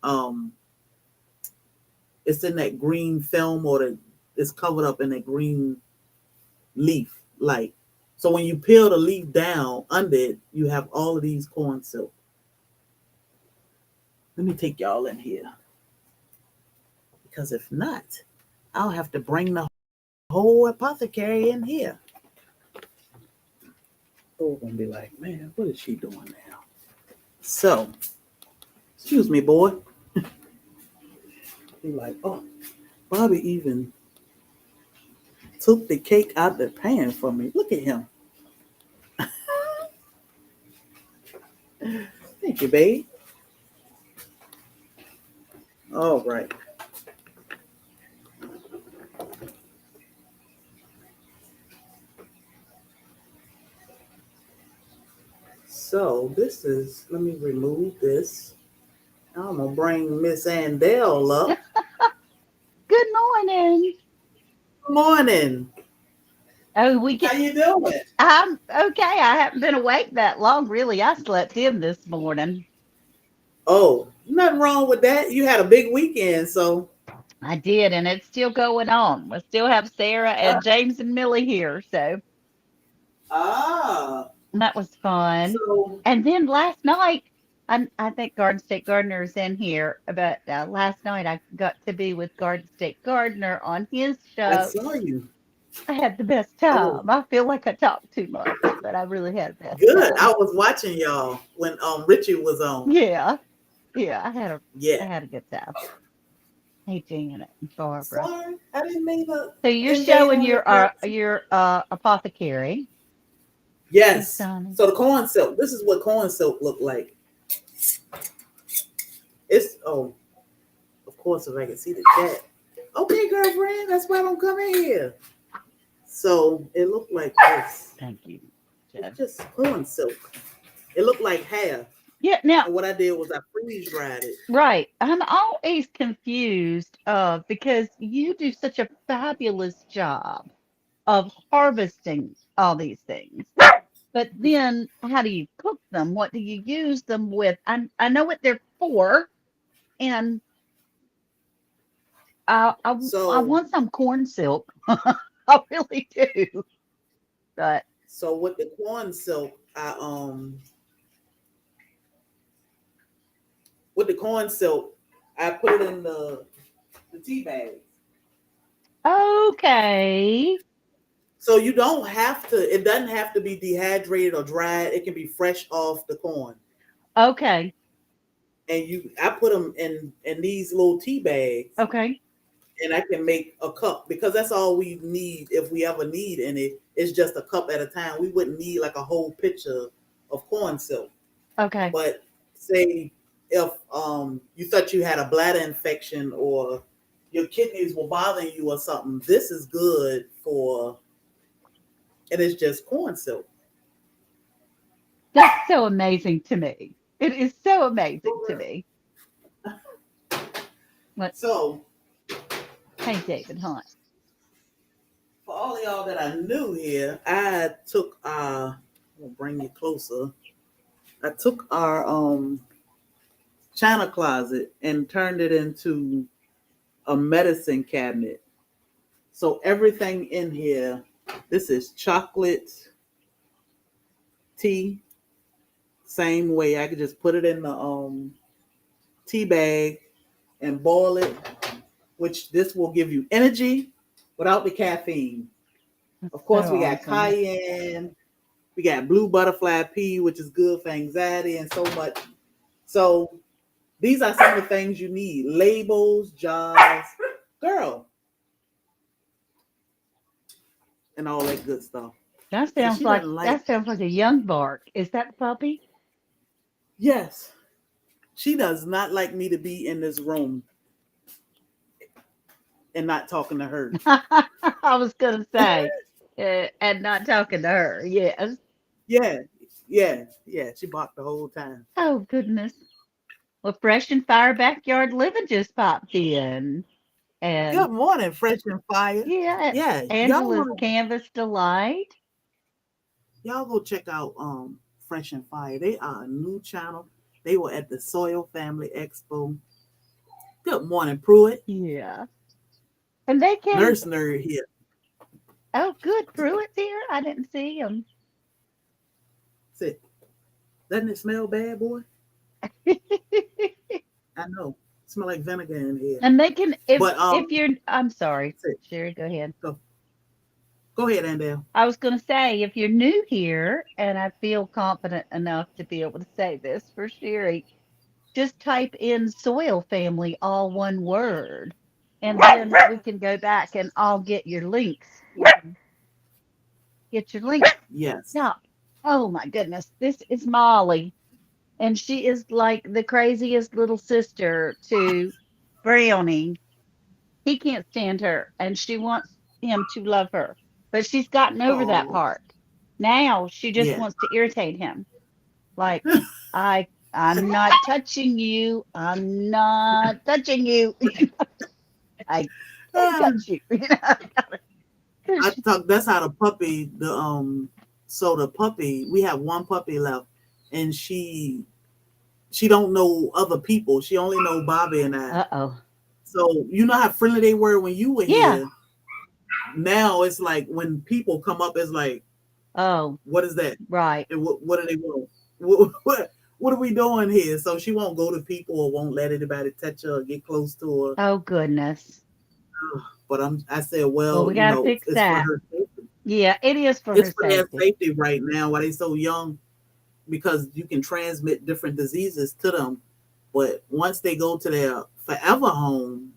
um it's in that green film, or it's covered up in that green leaf, like, so when you peel the leaf down under it, you have all of these corn silk. Let me take y'all in here, because if not, I'll have to bring the whole apothecary in here. We're gonna be like, man, what is she doing now? So, excuse me, boy. Be like, oh, Bobby even took the cake out the pan for me. Look at him. Thank you, babe. All right. So this is, let me remove this. I'm gonna bring Miss Andell up. Good morning. Good morning. Oh, we How get. you doing? I'm okay. I haven't been awake that long, really. I slept in this morning. Oh, nothing wrong with that. You had a big weekend, so I did, and it's still going on. We still have Sarah uh, and James and Millie here, so ah, that was fun. so And then last night, I think Garden State Gardener is in here, but last night I got to be with Garden State Gardener on his I show. saw you. I had the best Oh, time. I feel like I talk too much, but I really had the best good. I time. was watching y'all when Richie was on. Yeah, yeah, I Yeah. had a good time. Hey, Janet and Barbara. Sorry, I didn't mean to So you're invade showing on your privacy. your apothecary. He's Yes. signing. So the corn silk. This is what corn silk look like. It's of course, if I can see the chat. Okay, girlfriend, that's why I don't come in here. So it looked like this. Thank you, It's Jen. just corn silk. It looked like hair. Yeah. Now, And what I did was I freeze dried it. right. I'm always confused because you do such a fabulous job. of harvesting all these things. But then, how do you cook them? What do you use them with? I know what they're for, and I So want some corn silk. I really do. But so with the corn silk, with the corn silk, I put it in the tea bags. okay, So you don't have to. It doesn't have to be dehydrated or dried. It can be fresh off the corn. okay, And I put them in these little tea bags, okay, and I can make a cup because that's all we need if we ever need any. It's just a cup at a time. We wouldn't need like a whole pitcher of corn silk. okay. But say if you thought you had a bladder infection or your kidneys were bothering you or something, this is good for, and it's just corn silk. That's so amazing to me. It is so amazing to me. What? So Hey, David Hunt. for all of y'all that I knew here, I took I'll bring you closer. I took our china closet and turned it into a medicine cabinet. So everything in here, this is chocolate tea. Same way, I could just put it in the tea bag and boil it, which this will give you energy without the caffeine. That's Of so course, we got awesome. cayenne, we got blue butterfly pea, which is good for anxiety and so much. So these are some of the things you need: labels, jars, girl, and all that good stuff. So she doesn't like. That sounds like a young bark. Is that the puppy? Yes, she does not like me to be in this room and not talking to her. I was gonna say, and not talking to her. Yes. Yeah, yeah. She barked the whole time. Oh goodness. Well, Fresh and Fire Backyard Living just popped in, and Good morning, Fresh and Fire. yeah, Yeah, Angela's Canvas Delight. y'all go check out Fresh and Fire. They are a new channel. They were at the Soil Family Expo. Good morning, Pruitt. Yeah, and they came. Nurse nerd here. Oh, good, Pruitt's here. I didn't see him. Said, doesn't it smell bad, boy? I know. It smell like vinegar in here. And they can But if you're. I'm sorry, said, Sherry. Go ahead. go go ahead, Andale. I was going to say, if you're new here, and I feel confident enough to be able to say this for Sherry, just type in Soil Family, all one word, and then we can go back and I'll get your links. You can get your links. Yes. Stop. Oh my goodness. This is Molly, and she is like the craziest little sister to Brownie. He can't stand her, and she wants him to love her. But she's gotten over that Oh, part. Now she just yeah. wants to irritate him. Like, I'm not touching you. I'm not touching you. I can't Ah, touch you. I thought that's how the puppy, so the puppy, we have one puppy left, and she don't know other people. She only know Bobby and I. Uh-oh. So you know how friendly they were when you were Yeah. here. Now it's like when people come up, it's like, Oh, what is that? right. And what do they want? What are we doing here? So she won't go to people or won't let anybody touch her or get close to her. Oh, goodness. But I said, Well, well, we got to fix it's for that. her safety. Yeah, it is for It's her for their safety. safety right now while they so young because you can transmit different diseases to them. But once they go to their forever home,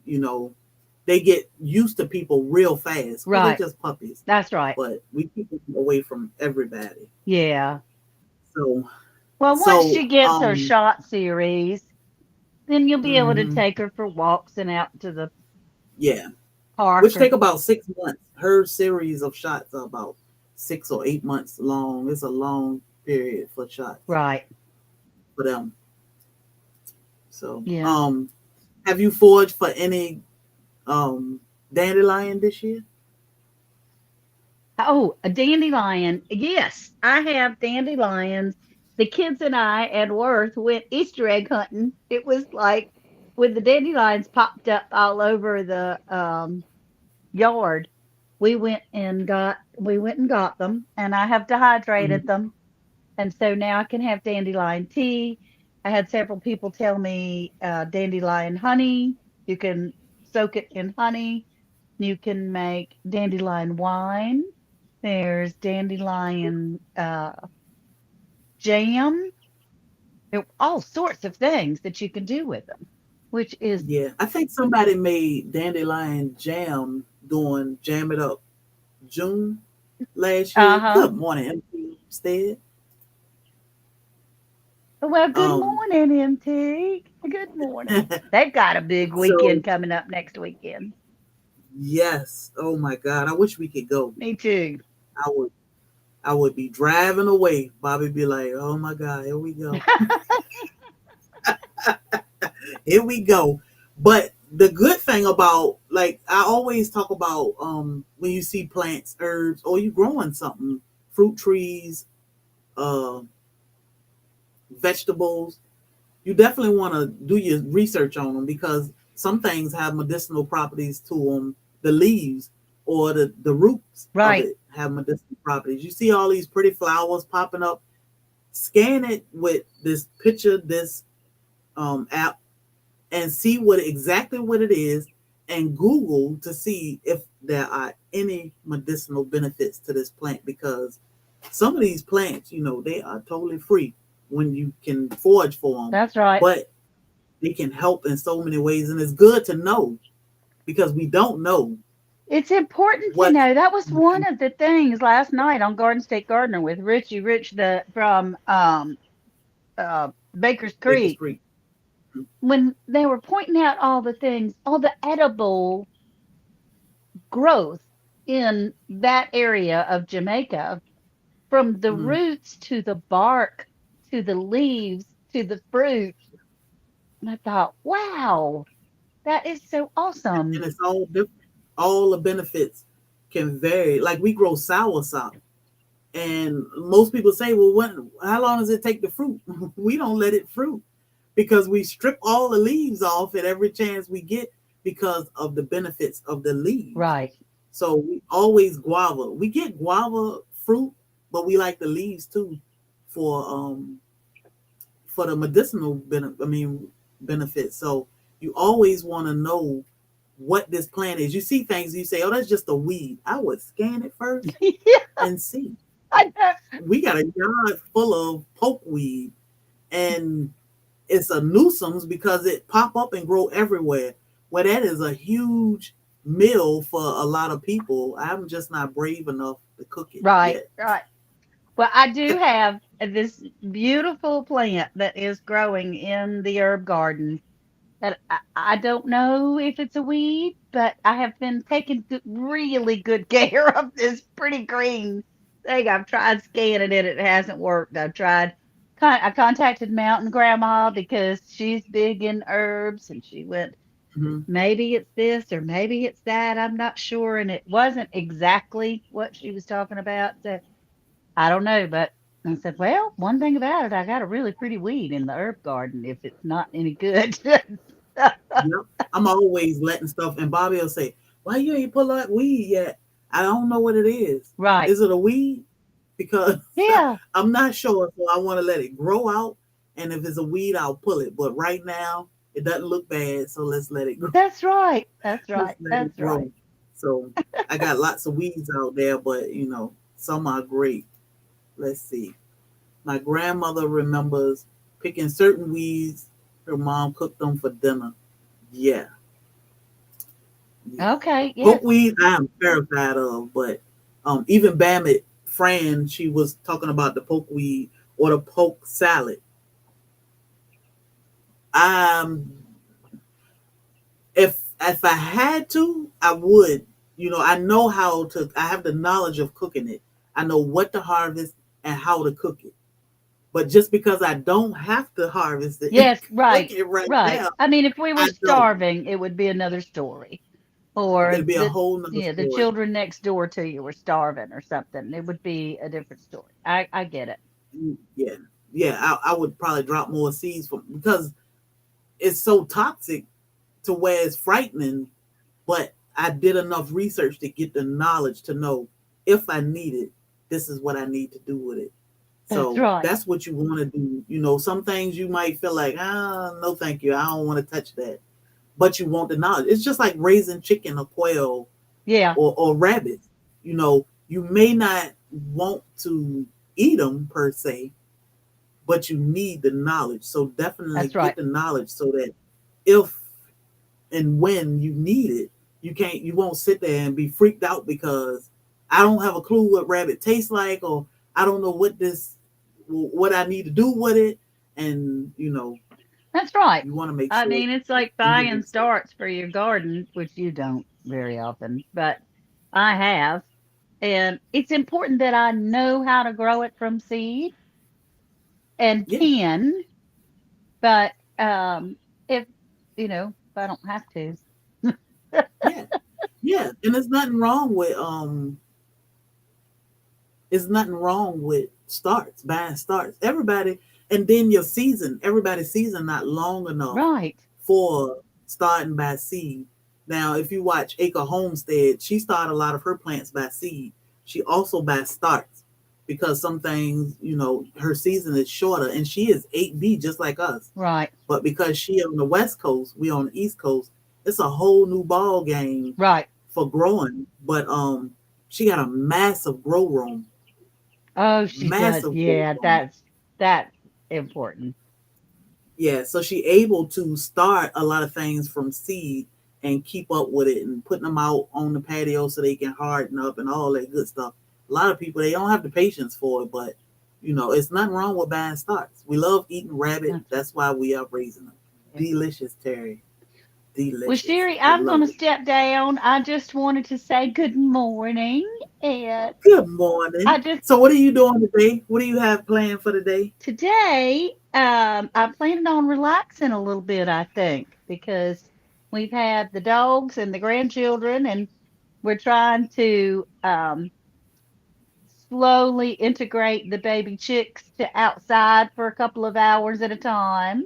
they get used to people real fast because they're Right. just puppies. That's right. But we keep them away from everybody. Yeah. So, Well, once so, she gets her shot series, then you'll be able to mhm, take her for walks and out to the yeah, park which or take about 6 months. Her series of shots are about 6 or 8 months long. It's a long period for shots right. for them. So, Yeah. have you foraged for any um dandelion this year? Oh, a dandelion. Yes, I have dandelions. The kids and I and Worth went Easter egg hunting. It was like when the dandelions popped up all over the yard. We went and got them, and I have dehydrated Mhm. them, and so now I can have dandelion tea. I had several people tell me dandelion honey. You can soak it in honey. You can make dandelion wine. There's dandelion jam. There are all sorts of things that you can do with them, which is Yeah, I think somebody made dandelion jam doing Jam It Up June last uh year. huh. Good morning, MP instead. Well, good Um, morning, MT. Good morning. They've got a big so weekend coming up next weekend. yes, oh my God, I wish we could go. Me too. I would, I would be driving away. Bobby be like, "Oh my God, here we go, here we go." But the good thing about, like, I always talk about, when you see plants, herbs, or you growing something, fruit trees, uh, vegetables, you definitely want to do your research on them because some things have medicinal properties to them. The leaves or the roots of Right. it have medicinal properties. You see all these pretty flowers popping up. Scan it with this picture, this app, and see what exactly what it is, and Google to see if there are any medicinal benefits to this plant because some of these plants, they are totally free when you can forage for them, That's right. but they can help in so many ways, and it's good to know because we don't know It's important to what. know. That was one of the things last night on Garden State Gardener with Richie Rich the from Baker's Baker Creek Street. when they were pointing out all the things, all the edible growth in that area of Jamaica, from the Mm-hmm. roots to the bark to the leaves to the fruit. And I thought, wow, that is so awesome. And it's all different. All the benefits can vary. Like we grow soursop, and most people say, "Well, how long does it take to fruit?" We don't let it fruit because we strip all the leaves off at every chance we get because of the benefits of the leaves. Right. So we always guava. We get guava fruit, but we like the leaves too for the medicinal benefits. So you always want to know what this plant is. You see things, you say, "Oh, that's just a weed." I would scan it first Yeah, and see. I know. We got a yard full of pokeweed, and it's a nuisance because it pop up and grow everywhere. Well, that is a huge meal for a lot of people. I'm just not brave enough to cook it Right, yet. right. Well, I do have this beautiful plant that is growing in the herb garden that I don't know if it's a weed, but I have been taking really good care of this pretty green thing. I've tried scanning it, it hasn't worked. I contacted Mountain Grandma because she's big in herbs, and she went, Hmm. maybe it's this or maybe it's that. I'm not sure. And it wasn't exactly what she was talking about. So I don't know, but I said, well, one thing about it, I got a really pretty weed in the herb garden if it's not any good. Yep. I'm always letting stuff, and Bobby will say, "Why you ain't pull that weed yet?" I don't know what it is. Right. Is it a weed? Because Yeah, I'm not sure, so I want to let it grow out. And if it's a weed, I'll pull it. But right now, it doesn't look bad, so let's let it grow. that's right. That's Let's right. let it That's right. grow. So I got lots of weeds out there, but some are great. Let's see. My grandmother remembers picking certain weeds. Her mom cooked them for dinner. Yeah, yeah. Okay. Yes. Pokeweed, I am terrified of, but even Bamit Fran, she was talking about the pokeweed or the poke salad. Um, if I had to, I would. I know how to. I have the knowledge of cooking it. I know what to harvest and how to cook it. But just because I don't have to harvest it and Yes. cook Right. it right Right. now, I mean, if we were I don't. starving, it would be another story. or It'd be a whole nother the story. children next door to you were starving or something. It would be a different story. I get it. Yeah, yeah. I would probably drop more seeds from because it's so toxic to where it's frightening. But I did enough research to get the knowledge to know if I need it, this is what I need to do with it. That's So right. that's what you want to do. Some things you might feel like, no, thank you. I don't want to touch that. But you want the knowledge. It's just like raising chicken or quail Yeah, or rabbits. You may not want to eat them per se, but you need the knowledge. So definitely that's right. get the knowledge so that if and when you need it, you won't sit there and be freaked out because I don't have a clue what rabbit tastes like or I don't know what I need to do with it. And That's right. you want to make I sure mean, it's like you do buying research. starts for your garden, which you don't very often, but I have. And it's important that I know how to grow it from seed and Yeah, can, but if if I don't have to. yeah, yeah. And there's nothing wrong with starts, buying starts. And then everybody's season not long enough Right. for starting by seed. Now, if you watch Acre Homestead, she started a lot of her plants by seed. She also by starts because some things, her season is shorter, and she is 8B just like us. Right. But because she on the West Coast, we on the East Coast, it's a whole new ball game Right. for growing. But she got a massive grow room, Oh, she does. massive grow Yeah, room. that's important. Yeah, so she able to start a lot of things from seed and keep up with it and putting them out on the patio so they can harden up and all that good stuff. A lot of people they don't have the patience for it, but it's nothing wrong with buying starts. We love eating rabbit. That's That's why we are raising them. right. Delicious, Terry. Well, Delicious. Sherry, I I'm going love to it. step down. I just wanted to say good morning. And Good I morning. just So what are you doing today? What do you have planned for today? today, I'm planning on relaxing a little bit, I think, because we've had the dogs and the grandchildren, and we're trying to slowly integrate the baby chicks to outside for a couple of hours at a time.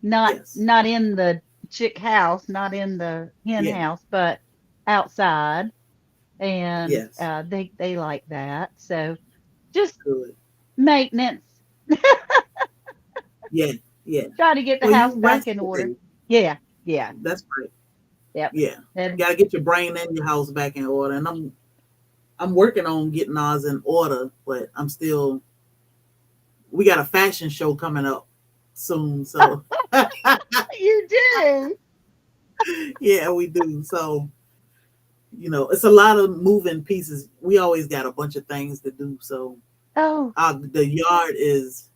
Not Yes. not in the chick house, not in the hen Yeah. house, but outside. And Yes. they like that. So just Good. maintenance, Yeah. Yeah. trying to get the Well, you house back rest in order. today. Yeah, yeah, That's right. yep. Yeah, And got to get your brain and your house back in order. And I'm working on getting ours in order, but I'm still. We got a fashion show coming up soon, so you do. yeah, we do. So it's a lot of moving pieces. We always got a bunch of things to do, so Oh, the yard is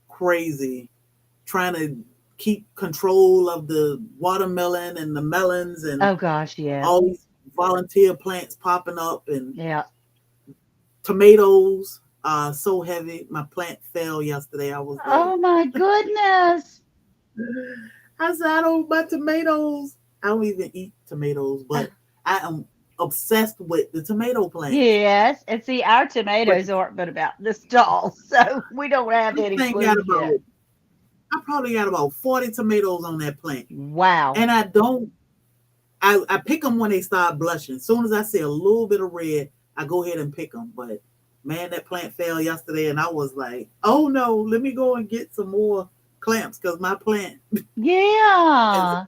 crazy. Trying to keep control of the watermelon and the melons and oh gosh, yeah, all these volunteer plants popping up and yeah. tomatoes are so heavy. My plant fell yesterday. I was like, Oh my goodness. I said, I don't buy tomatoes. I don't even eat tomatoes, but I am obsessed with the tomato plants. Yes, and see, our But tomatoes aren't but about this tall, so we don't have this any thing got blooms yet. I probably got about 40 tomatoes on that plant. Wow. And I don't, I pick them when they start blushing. As soon as I see a little bit of red, I go ahead and pick them. But man, that plant fell yesterday, and I was like, oh no, let me go and get some more clamps because my plant is Yeah.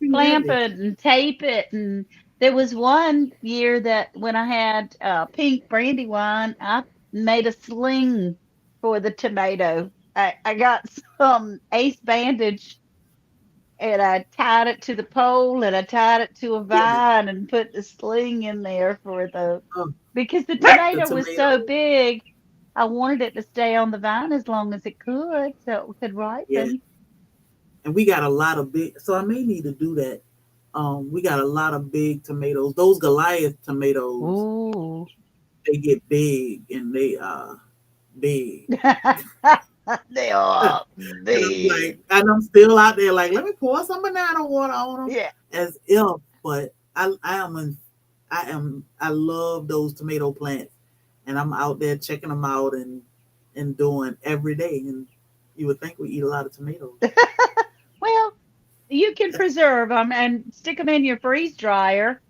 too Clamp heavy. it and tape it. And there was one year that when I had pink brandywine, I made a sling for the tomato. I got some ace bandage and I tied it to the pole and I tied it to a Yeah. vine and put the sling in there for the Oh, because the the tomato was so tomato. big. I wanted it to stay on the vine as long as it could so it could Yeah. ripen. And we got a lot of big, so I may need to do that. We got a lot of big tomatoes. Those Goliath tomatoes, Ooh. they get big and they are big. They are And I'm like, big. and I'm still out there like, let me pour some banana water on them Yeah. as if, but I am in, I love those tomato plants, and I'm out there checking them out and doing every day. And you would think we eat a lot of tomatoes. Well, you can preserve them and stick them in your freeze dryer,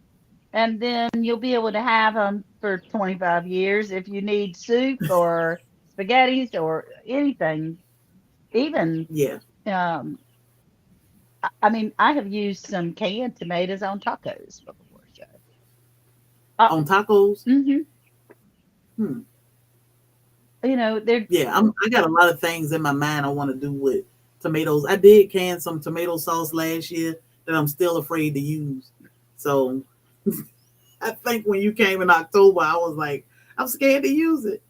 and then you'll be able to have them for 25 years if you need soup or spaghettis or anything. Even, Yeah, um, I mean, I have used some canned tomatoes on tacos before. So, on tacos. hmm Hmm. they're Yeah, I got a lot of things in my mind I want to do with tomatoes. I did can some tomato sauce last year that I'm still afraid to use. So I think when you came in October, I was like, I'm scared to use it.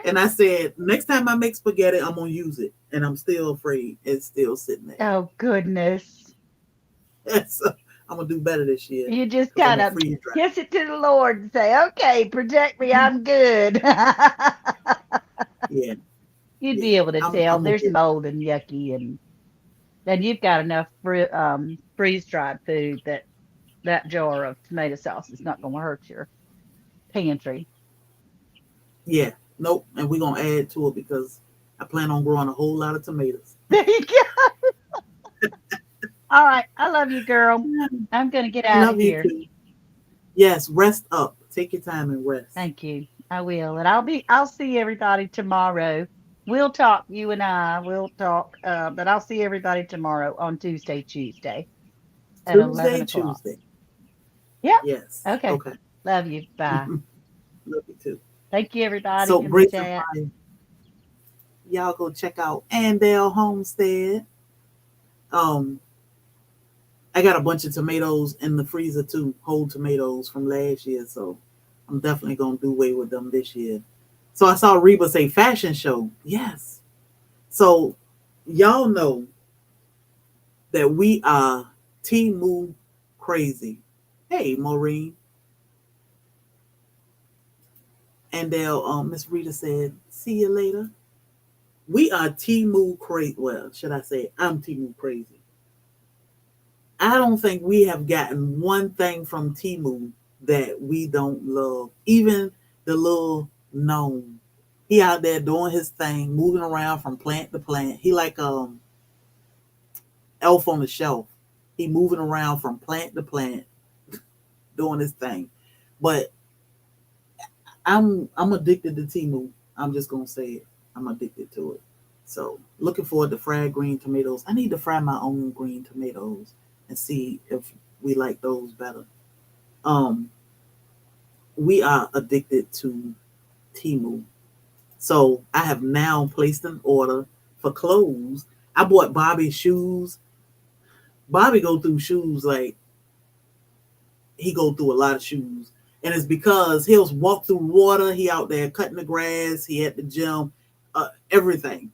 And I said, next time I make spaghetti, I'm gonna use it. And I'm still afraid. It's still sitting there. oh goodness. So I'm gonna do better this year You just because I'm kind gonna of freeze dry. kiss it to the Lord and say, "Okay, protect me. I'm good." Yeah, You'd yeah. be able to tell I'm gonna there's get. mold and yucky, and you've got enough freeze dried food that that jar of tomato sauce is not going to hurt your pantry. Yeah, nope. And we're gonna add to it because I plan on growing a whole lot of tomatoes. There you go. All right, I love you, girl. I'm going to get out of Love you here. too. Yes, rest up. Take your time and rest. Thank you. I will, and I'll see everybody tomorrow. We'll talk. You and I will talk. But I'll see everybody tomorrow on Tuesday at 11 Tuesday, o'clock. Tuesday. Yep. Yes. Okay. Okay. Love you. Bye. Love you too. Thank you, everybody So in the Grace and chat. Brian, y'all go check out Andale Homestead. Um, I got a bunch of tomatoes in the freezer too, whole tomatoes from last year. So I'm definitely gonna do away with them this year. So I saw Reba say fashion show. Yes. So y'all know that we are Timu crazy. Hey, Maureen. And they'll Miss Rita said, see you later. We are Timu crazy. Well, should I say I'm Timu crazy? I don't think we have gotten one thing from Timu that we don't love. Even the little gnome. He out there doing his thing, moving around from plant to plant. He like elf on the shelf. He moving around from plant to plant, doing his thing. But I'm addicted to Timu. I'm just gonna say it. I'm addicted to it. So looking forward to fried green tomatoes. I need to fry my own green tomatoes and see if we like those better. Um, we are addicted to Timu. So I have now placed an order for clothes. I bought Bobby shoes. Bobby go through shoes like he go through a lot of shoes. And it's because he'll walk through water. He out there cutting the grass. He at the gym. Everything.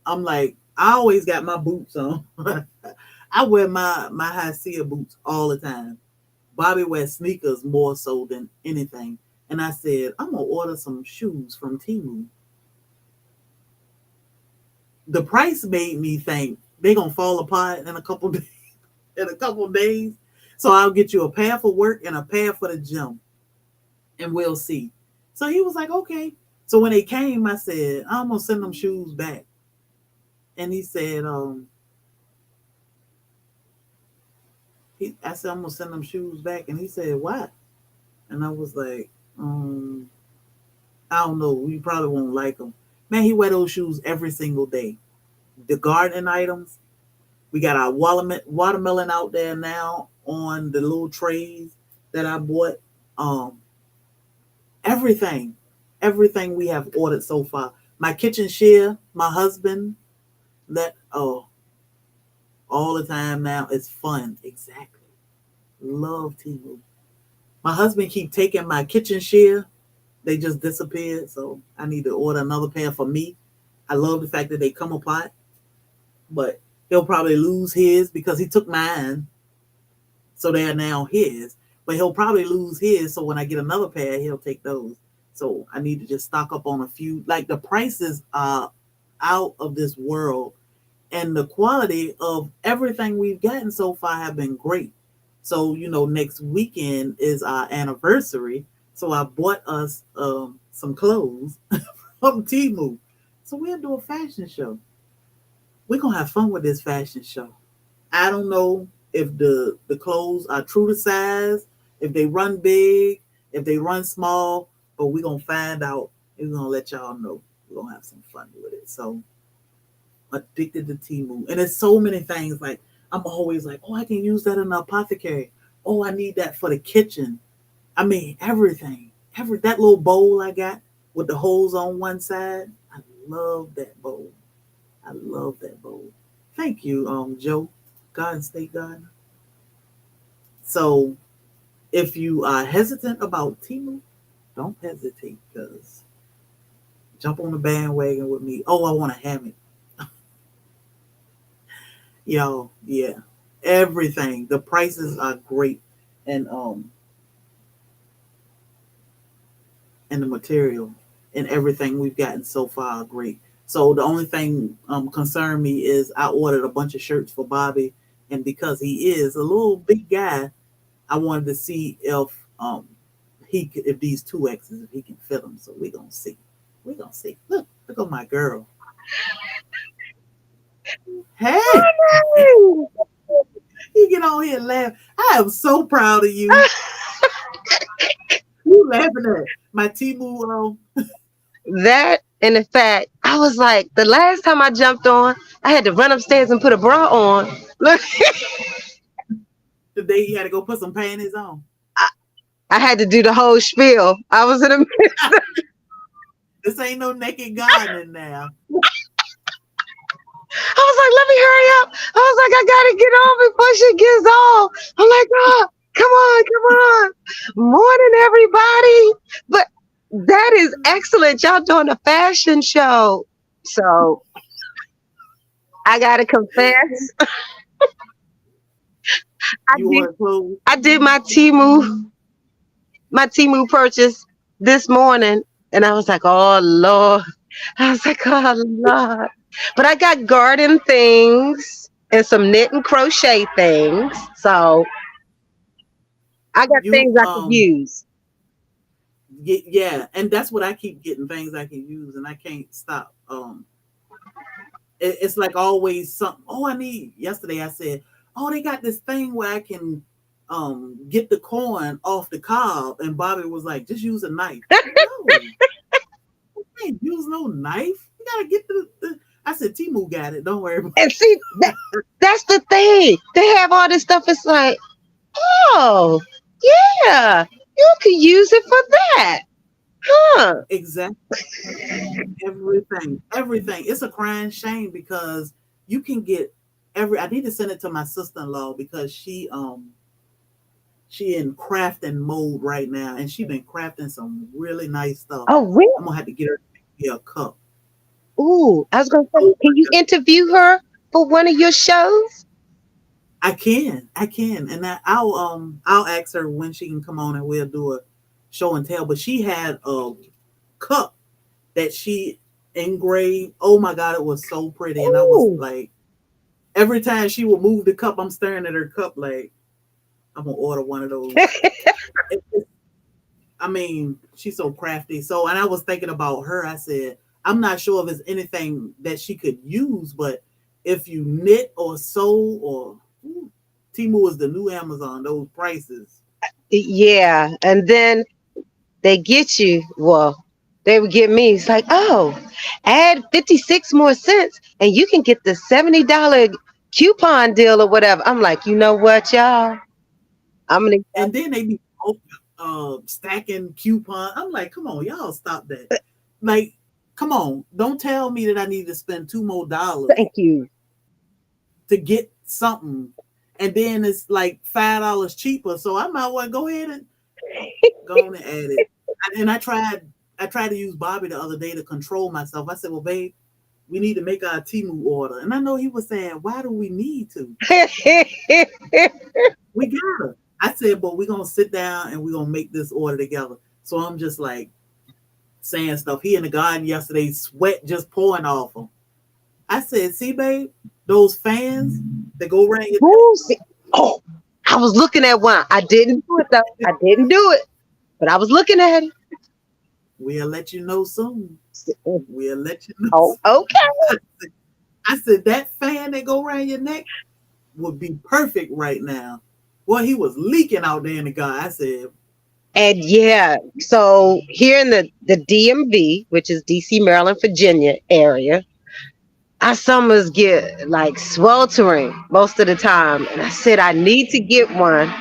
I'm like, I always got my boots on. I wear my high seal boots all the time. Bobby wears sneakers more so than anything. And I said, I'm gonna order some shoes from Timu. The price made me think they're gonna fall apart in a couple days, in a couple days. So I'll get you a pair for work and a pair for the gym, and we'll see. So he was like, okay. So when they came, I said, I'm gonna send them shoes back. And he said, I said, I'm gonna send them shoes back. And he said, why? And I was like, I don't know. We probably won't like them. Man, he wear those shoes every single day. The garden items, we got our watermelon out there now on the little trays that I bought. Um, everything, everything we have ordered so far. My kitchen share, my husband, that all the time now. It's fun. Exactly. Love TV. My husband keep taking my kitchen share. They just disappeared, so I need to order another pair for me. I love the fact that they come apart, but he'll probably lose his because he took mine, so they are now his. But he'll probably lose his, so when I get another pair, he'll take those. So I need to just stock up on a few. Like the prices are out of this world, and the quality of everything we've gotten so far have been great. So, next weekend is our anniversary. So I bought us some clothes from Timu. So we'll do a fashion show. We're gonna have fun with this fashion show. I don't know if the clothes are true to size, if they run big, if they run small, but we're gonna find out and we're gonna let y'all know. We're gonna have some fun with it. So addicted to Timu. And there's so many things like I'm always like, oh, I can use that in the apothecary. Oh, I need that for the kitchen. I mean, everything. That little bowl I got with the holes on one side. I love that bowl. I love that bowl. Thank you, Joe, Garden State Gardener. So if you are hesitant about Timu, don't hesitate because jump on the bandwagon with me. Oh, I want a hammock. Y'all, yeah. Everything. The prices are great. And the material and everything we've gotten so far are great. So the only thing concerned me is I ordered a bunch of shirts for Bobby, and because he is a little big guy, I wanted to see if these 2X's if he can fit them. So we're gonna see. We're gonna see. Look at my girl. Hey, you get on here and laugh. I am so proud of you. You laughing at my Timu That and the fact I was like, the last time I jumped on, I had to run upstairs and put a bra on. Look, the day he had to go put some panties on. I had to do the whole spiel. I was in a This ain't no naked gardening now. I was like, let me hurry up. I was like, I gotta get on before she gets off. I'm like, oh, come on, come on. Morning, everybody. But that is excellent. Y'all doing a fashion show. So I gotta confess, I You did order clothes. I did my Timu purchase this morning, and I was like, oh Lord. I was like, oh Lord. But I got garden things and some knit and crochet things. So I got You things I could use. yeah, and that's what I keep getting things I can use, and I can't stop. It's like always something. Oh, I need. Yesterday I said, oh, they got this thing where I can get the corn off the cob, and Bobby was like, just use a knife. No, I can't use no knife. You gotta get the I said Timu got it. Don't worry about And see, that's the thing. They have all this stuff. It's like, oh, yeah, you could use it for that. Huh. it. Exactly. Everything. It's a crying shame because you can get every. I need to send it to my sister-in-law because she in crafting mode right now, and she been crafting some really nice stuff. Oh, really? I'm gonna have to get her to make me a cup. Ooh, I was going to say, Oh can my you god, interview her for one of your shows? I can, and I'll ask her when she can come on and we'll do a show and tell. But she had a cup that she engraved. Oh my god, it was so pretty, and I was Ooh. like, every time she would move the cup, I'm staring at her cup like I'm gonna order one of those. I mean, she's so crafty. So, and I was thinking about her. I said, I'm not sure if it's anything that she could use, but if you knit or sew or Timu is the new Amazon, those prices. Yeah, and then they get you. Well, they would get me. It's like, oh, add 56 more cents and you can get the $70 coupon deal or whatever. I'm like, you know what, y'all? I'm gonna And then they be stacking coupon. I'm like, come on, y'all stop that. Like, come on, don't tell me that I need to spend $2 more thank you. to get something. And then it's like $5 cheaper. So I might want to go ahead and go on and add it. And I tried to use Bobby the other day to control myself. I said, well, babe, we need to make our Timu order. And I know he was saying, why do we need to? We gotta. I said, but we're gonna sit down and we're gonna make this order together. So I'm just like saying stuff. He in the garden yesterday, sweat just pouring off him. I said, see, babe, those fans that go around your neck, Ooh, see- oh, I was looking at one. I didn't do it though. I didn't do it, but I was looking at We'll let you know soon. it. We'll let you know Oh, soon. okay. I said, I said that fan that go around your neck would be perfect right now. Well, he was leaking out there in the car. I said, And yeah, so here in the DMV, which is DC, Maryland, Virginia area, our summers get like sweltering most of the time. And I said I need to get one.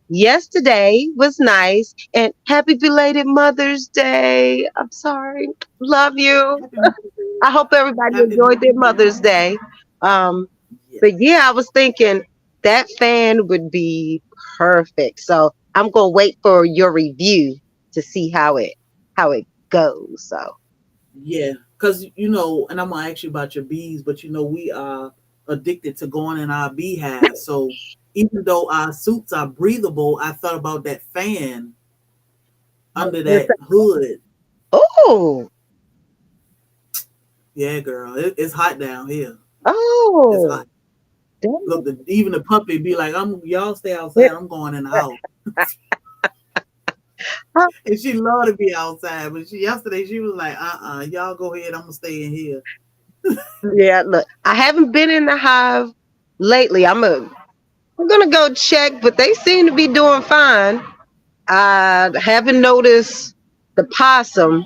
Yesterday was nice, and happy belated Mother's Day. I'm sorry. Love you. Happy Mother's Day. I hope everybody Happy enjoyed Mother's their Day. Mother's Day. Um, Yes. but yeah, I was thinking that fan would be perfect. So I'm gonna wait for your review to see how it goes. So Yeah. Because, you know, and I'm going to ask you about your bees, but, you know, we are addicted to going in our beehive. So even though our suits are breathable, I thought about that fan under that hood. oh, Yeah, girl. It's hot down here. It's oh, hot. Look, even the puppy be like, y'all stay outside. I'm going in the house. And she loved to be outside. But yesterday she was like, y'all go ahead. I'm gonna stay in here. yeah. Look, I haven't been in the hive lately. I'm gonna go check, but they seem to be doing fine. I haven't noticed the possum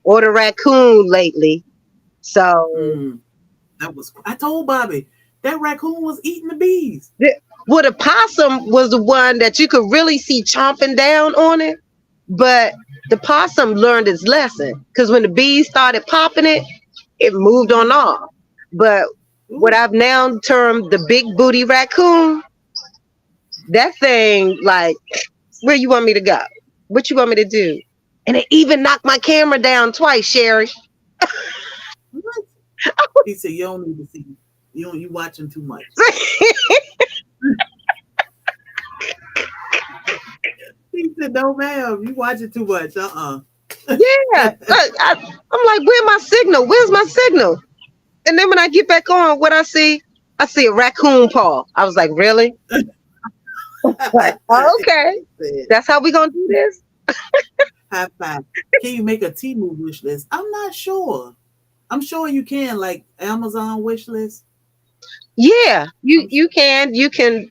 or the raccoon lately. So, Mm, I told Bobby that raccoon was eating the bees. well, the possum was the one that you could really see chomping down on it, but the possum learned its lesson because when the bees started popping it, it moved on off. But what Ooh. I've now termed the big booty raccoon, that thing, like, where you want me to go? What you want me to do? And it even knocked my camera down twice, Sherry. What? He said, you don't need to see. You watching too much. He said, no, ma'am, you watching too much. Yeah, I'm like, where's my signal? Where's my signal? And then when I get back on, what I see a raccoon paw. I was like, really? Like, oh, okay, He said, that's how we gonna do this? high five. Can you make a Temu wish list? I'm not sure. I'm sure you can, like Amazon wish list. Yeah, you I'm sure. you can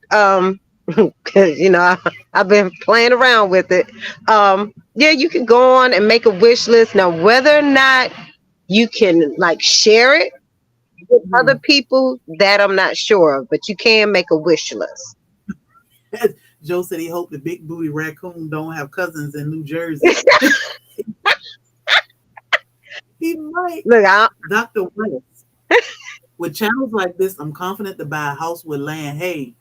'cause, I've been playing around with it. Yeah, you can go on and make a wish list. Now, whether or not you can like share it with other Mhm. people, that I'm not sure of, but you can make a wish list. Joe said he hoped the big booty raccoon don't have cousins in New Jersey. He might. Look, I, Dr. West. With channels like this, I'm confident to buy a house with land. Hey,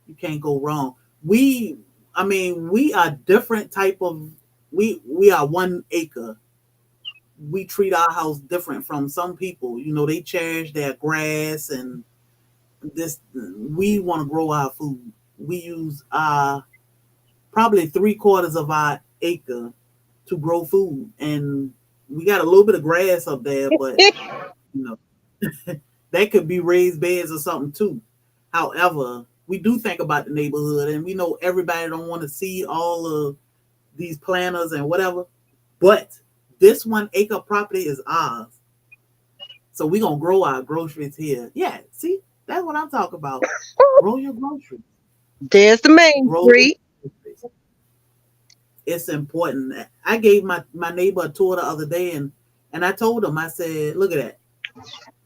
you can't go wrong. We are different type of we are 1 acre. We treat our house different from some people. You know, they cherish their grass and this. We want to grow our food. We use probably 3/4 of our acre to grow food, and we got a little bit of grass up there, but you know that could be raised beds or something too. However, we do think about the neighborhood, and we know everybody don't want to see all of these planters and whatever. But this 1 acre property is ours, so we gonna grow our groceries here. Yeah, see, that's what I'm talking about. Grow your groceries. there's the main Grow your street. groceries. It's important. I gave my neighbor a tour the other day, and I told him, I said, look at that.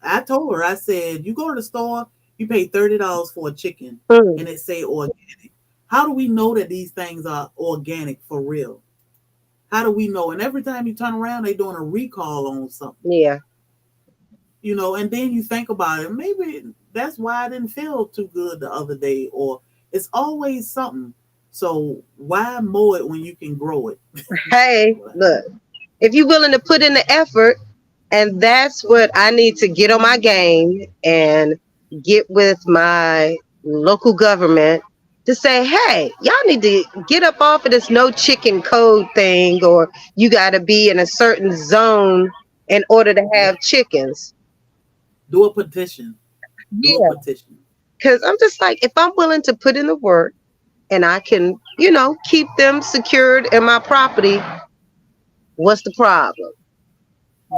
I told her, I said, you go to the store, you pay $30 for a chicken, Mm, and it say organic. How do we know that these things are organic for real? How do we know? And every time you turn around, they're doing a recall on something, yeah. and then you think about it. Maybe that's why I didn't feel too good the other day, or it's always something. So why mow it when you can grow it? Hey, look, if you're willing to put in the effort, and that's what I need to get on my game and get with my local government to say, hey, y'all need to get up off of this no chicken code thing, or you got to be in a certain zone in order to Yeah. have chickens. Do a petition. Do a Yeah, petition. because I'm just like, if I'm willing to put in the work, and I can, keep them secured in my property, what's the problem?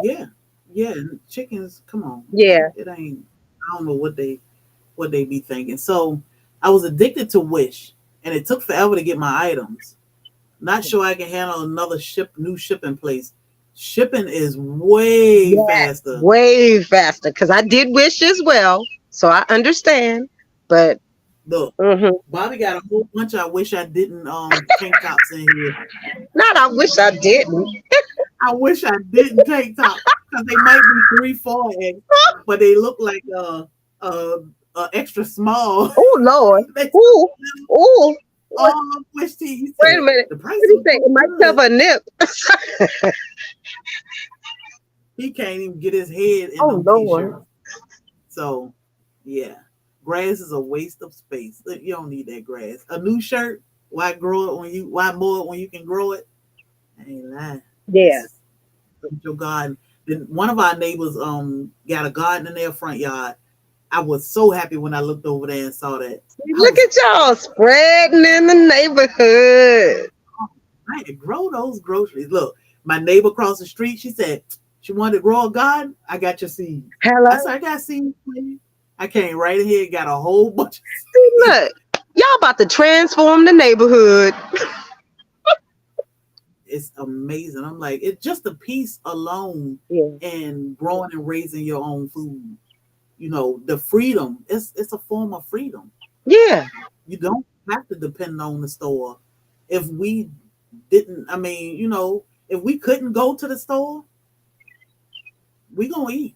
Yeah, yeah. And chickens, come on, Yeah. it ain't. I don't know what they be thinking. So I was addicted to Wish, and it took forever to get my items. Not sure I can handle another new shipping place. Shipping is way Yes, faster. way faster. Because I did wish as well, so I understand. But Look, mhm. Bobby got a whole bunch. I wish I didn't tank tops in here. Not I wish I didn't. I wish I didn't tank top because they might be 3, 4 X, but they look like uh, extra small. Oh Lord. They Ooh, ooh. What? all wish tea. He Wait a said minute. the What price do you was say? so It might good. cover a nip. He can't even get his head in Oh them Lord. t-shirts. So yeah, grass is a waste of space. You don't need that grass. A new shirt, why grow it when you why mow it when you can grow it? I ain't lying. Yeah. It's your garden. Then one of our neighbors got a garden in their front yard. I was so happy when I looked over there and saw that. I Look was at y'all spreading in the neighborhood. trying to grow those groceries. Look, my neighbor across the street, she said she wanted to grow a garden. I got your seeds. I Hello. said, I got seeds for you. I came right ahead, got a whole bunch of See, seeds. look. Y'all about to transform the neighborhood. It's amazing. I'm like, it's just the peace alone Yeah. and growing and raising your own food. You know, the freedom. It's a form of freedom. Yeah. You don't have to depend on the store. If we didn't, I mean, if we couldn't go to the store, we gonna eat.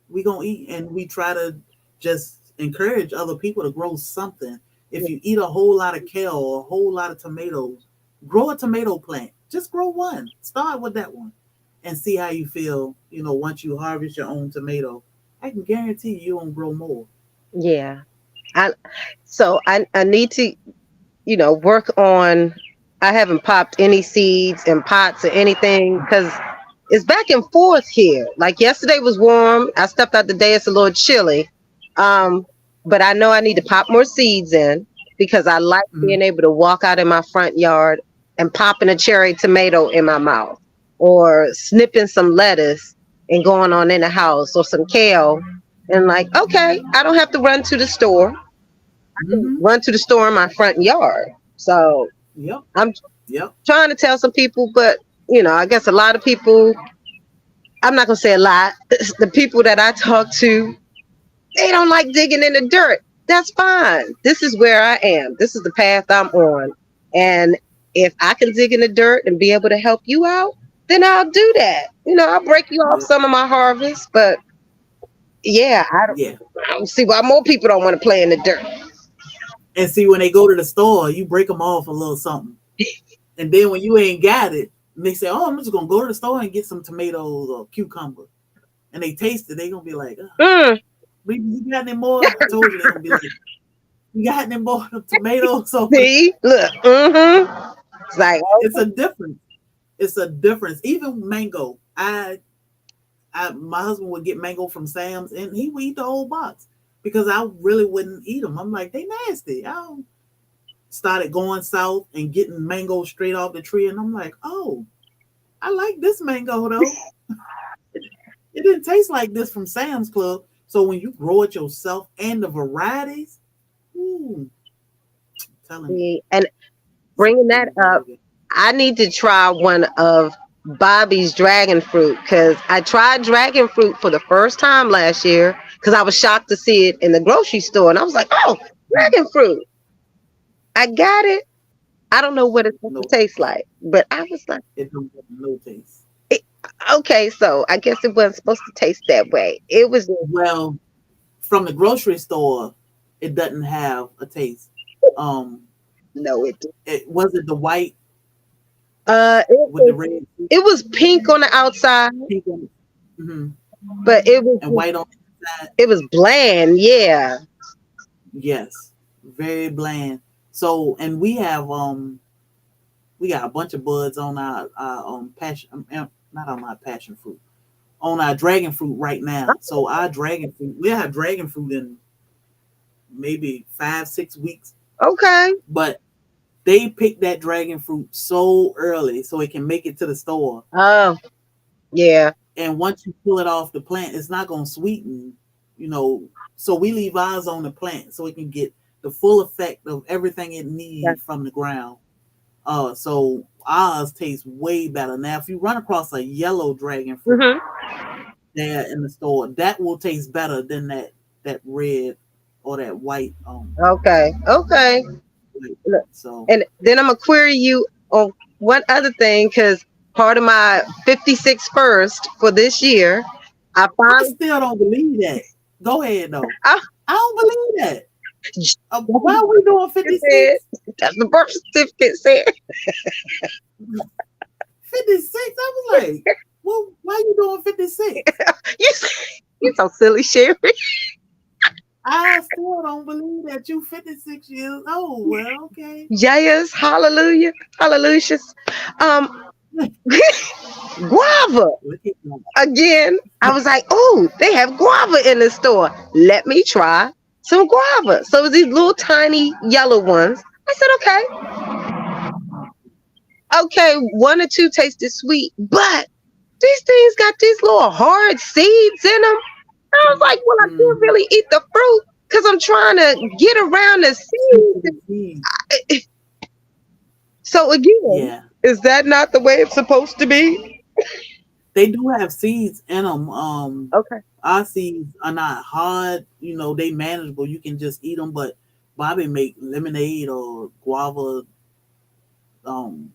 We gonna eat, and we try to just encourage other people to grow something. If you eat a whole lot of kale or a whole lot of tomatoes, grow a tomato plant. Just grow one. Start with that one, and see how you feel. Once you harvest your own tomato, I can guarantee you won't grow more. Yeah. I so I need to, work on. I haven't popped any seeds in pots or anything because it's back and forth here. Like yesterday was warm. I stepped out the day. It's a little chilly. Um, but I know I need to pop more seeds in because I like Mm-hmm. being able to walk out in my front yard and popping a cherry tomato in my mouth or snipping some lettuce and going on in the house or some kale and like, okay, I don't have to run to the store. Mm-hmm. Run to the store in my front yard. So Yep. I'm Yep. trying to tell some people, but I guess a lot of people, I'm not gonna say a lot, the people that I talk to, they don't like digging in the dirt. That's fine. This is where I am. This is the path I'm on. And if I can dig in the dirt and be able to help you out, then I'll do that. I'll break you off Yep. some of my harvest, but yeah, Yeah. I don't see why more people don't want to play in the dirt. And see, when they go to the store, you break them off a little something. And then when you ain't got it, and they say, "Oh, I'm just gonna go to the store and get some tomatoes or cucumber," and they taste it, they gonna be like, Mm, "Baby, you got any more?" I told you they gonna be like, "You got any more tomatoes?" So see, look, it's like, it's a difference. It's a difference. Even mango. My husband would get mango from Sam's, and he would eat the whole box because I really wouldn't eat them. I'm like, they nasty. I don't started going south and getting mango straight off the tree, and I'm like, oh, I like this mango though. It didn't taste like this from Sam's Club. So when you grow it yourself and the varieties, ooh, I'm telling you, see, and it's a bringing that whole up, ball game. I need to try one of Bobby's dragon fruit because I tried dragon fruit for the first time last year because I was shocked to see it in the grocery store and I was like, oh, dragon fruit. I got it. I don't know what it's supposed to No, taste like, but I was like, it don't have no taste. eh, okay, so I guess it wasn't supposed to taste that way. It was just, Well, from the grocery store, it doesn't have a taste. Um, no, it. it was it the white It with the was red it was pink on the outside, pink on it, but and white on the inside. it was bland. Yeah. Yes, very bland. So, and we got a bunch of buds on our passion, not on our passion fruit, on our dragon fruit right now. So our dragon fruit, we'll have dragon fruit in maybe 5, 6 weeks. Okay. But they pick that dragon fruit so early so it can make it to the store. Oh, yeah. And once you pull it off the plant, it's not going to sweeten, you know. So we leave ours on the plant so it can get the full effect of everything it That, needs from the ground. So ours tastes way better. Now, if you run across a yellow dragon fruit hmm there in the store, that will taste better than that red or that white Okay. Okay. like, Look, so and then I'm gonna query you on one other thing because part of my 56 first for this year, I I finally. still don't believe that. Go ahead though. I, I don't believe that. that's Why what are we doing it said. 56? That's the birth certificate said. 56? I was like, well, why you doing 56? You, you so silly, Sherry. I still don't believe that you 56 years old. Well, okay. Yes, hallelujah, hallelujah. Um, guava Look at that. again. I was like, oh, they have guava in the store. Let me try some guava. So it was these little tiny yellow ones. I said, okay, okay, one or two tasted sweet, but these things got these little hard seeds in them. I was like, well, I can't Mm-hmm. really eat the fruit because I'm trying to get around the Keep the seeds. seeds. So again, Yeah. is that not the way it's supposed to be? They do have seeds in them. Okay. Our seeds are not hard. You know, they manageable. You can just eat them. But Bobby make lemonade or guava um,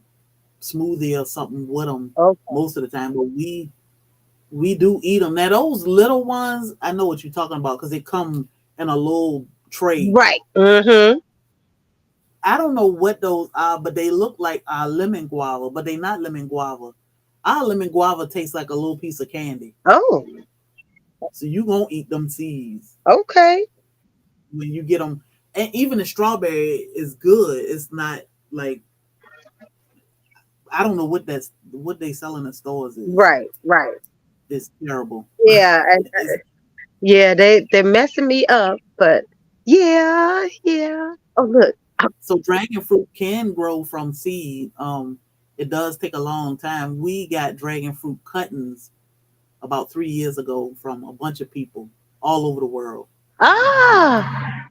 smoothie or something with them Okay. most of the time. But we do eat them. Now those little ones, I know what you're talking about because they come in a little tray. Right. Mm-hmm. I don't know what those are, but they look like lemon guava, but they not lemon guava. Our lemon guava tastes like a little piece of candy. Oh, So you gonna eat them seeds okay. when you get them. And even the strawberry is good. It's not like I don't know what they sell in the stores is. Right. Right. It's terrible. Yeah. And It's yeah, they're messing me up, but yeah, yeah. Oh, look. so dragon fruit can grow from seed. It does take a long time. We got dragon fruit cuttings about 3 years ago from a bunch of people all over the world.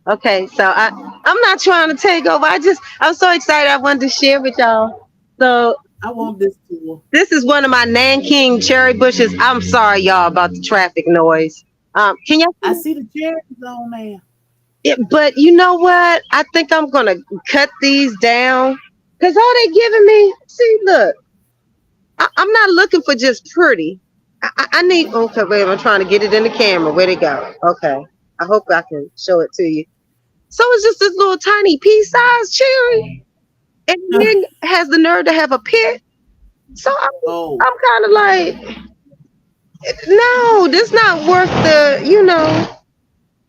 Okay. So I'm not trying to take over. I'm so excited. I wanted to share with y'all. So I want this tool. this is one of my Nanking cherry bushes. I'm sorry, y'all, about the traffic noise. Can y'all? I see the cherries on there. But you know what? I think I'm gonna cut these down because all they giving me. See, look, I'm not looking for just pretty. I need. Okay, wait. I'm trying to get it in the camera. Where'd it go? Okay. I hope I can show it to you. So it's just this little tiny pea-sized cherry, and then has the nerve to have a pit. So Oh, I'm kind of like, no, this not worth the.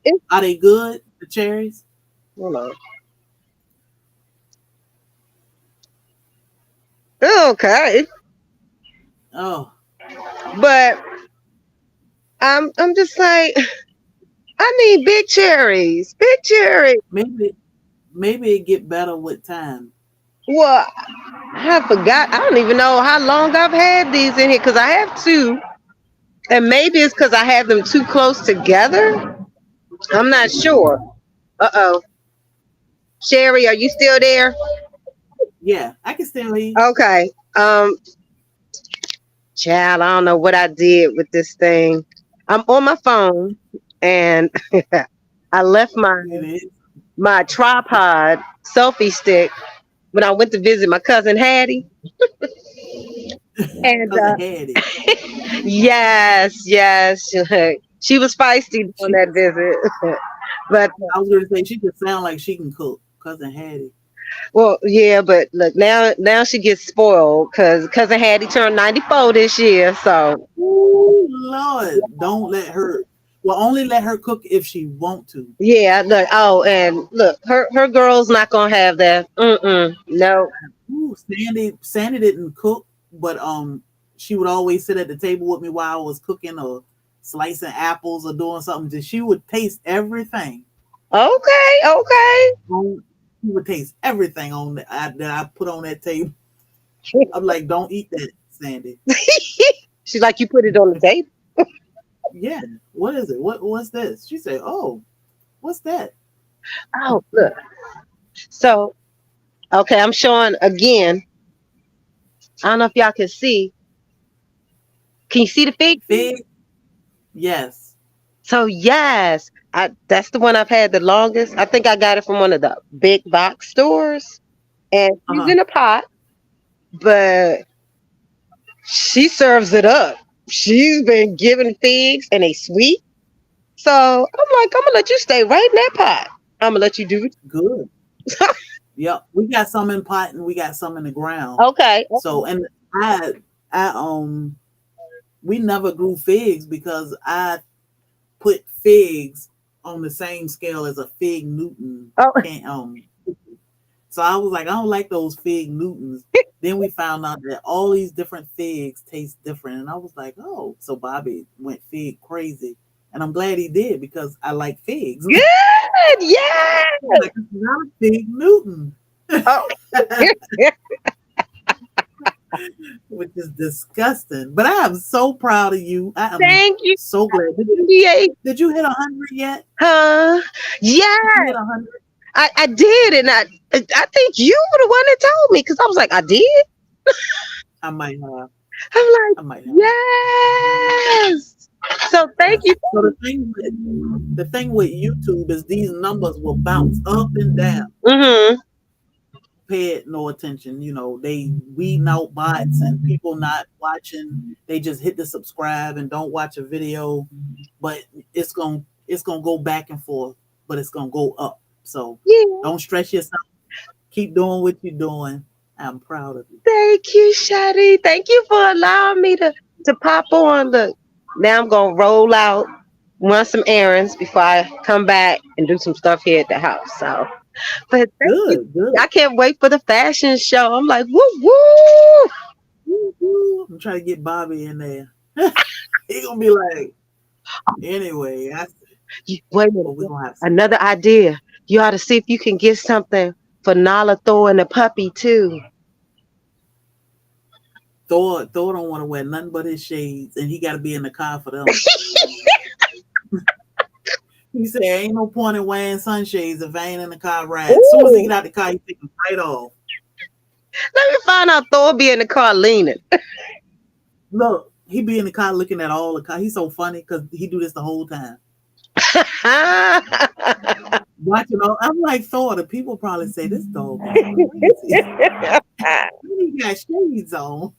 It's, are they good? The cherries? hold on. Okay, Oh, but I'm just like, I need big cherries, big cherries. maybe it get better with time. Well, I forgot. I don't even know how long I've had these in here because I have two, and maybe it's because I have them too close together. I'm not sure. Uh-oh, Sherry, are you still there? Yeah, I can still eat. Okay. Child, I don't know what I did with this thing. I'm on my phone, and I left It is my tripod selfie stick when I went to visit my cousin Hattie. And cousin had it. yes, yes, she was feisty on She, that visit. But I was gonna say she could sound like she can cook. Cousin Hattie. well, yeah, but look now she gets spoiled because cousin Hattie turned 94 this year. So Ooh, Lord, don't let her. Well, only let her cook if she want to. yeah, look. Oh, and look, her girl's not gonna have that. No. Ooh, Sandy didn't cook, but she would always sit at the table with me while I was cooking or slicing apples or doing something. She would taste everything. Okay, okay. He would taste everything on that I put on that table. I'm like, don't eat that, Sandy. She's like, you put it on the table. Yeah, what is it? What's this? She said, oh, what's that? Oh, look. So, okay, I'm showing again. I don't know if y'all can see. Can you see the fig tree? Fig? Yes. So yes, that's the one I've had the longest. I think I got it from one of the big box stores, and Uh she's huh. in a pot, but she serves it up. She's been giving figs and they sweet. So I'm like, I'm gonna let you stay right in that pot. I'm gonna let you do Good. it. Yep. We got some in pot and we got some in the ground. Okay. So and I I we never grew figs because I put figs on the same scale as a fig Newton Oh, can so I was like, I don't like those fig Newtons. Then we found out that all these different figs taste different. And I was like, oh, so Bobby went fig crazy. And I'm glad he did because I like figs. good. Yeah. Like, it's not a fig Newton, Oh, which is disgusting. But I am so proud of you. I am thank you. so glad. Yeah. Did you hit 100 yet? Huh? Yeah, Did you hit 100? I did, and I think you were the one that told me because I was like, I did. I might have. I'm like, I might have. yes. So thank you. Yes. So the thing with YouTube is these numbers will bounce up and down. Mm-hmm. Pay it no attention. You know, they weeding out bots and people not watching. They just hit the subscribe and don't watch a video. But it's gonna go back and forth, but it's gonna go up. So Yeah. don't stress yourself. Keep doing what you're doing. I'm proud of you. Thank you, Shadi. Thank you for allowing me to pop on. Look, now I'm gonna roll out, run some errands before I come back and do some stuff here at the house. So, but thank you. Good, good. I can't wait for the fashion show. I'm like, woo woo. Woo-hoo. I'm trying to get Bobby in there. He gonna be like, anyway, Wait a but we're minute. gonna have some Another idea. You ought to see if you can get something for Nala Thor and the puppy too. Thor don't want to wear nothing but his shades, and he got to be in the car for them. He said, "Ain't no point in wearing sunshades if I ain't in the car riding." As soon as he Ooh. get out the car, he take them right off. Let me find out Thor be in the car leaning. Look, he be in the car looking at all the car. He's so funny because he do this the whole time. Watching all, I'm like Thor. The people probably say this dog is crazy. He got shades on.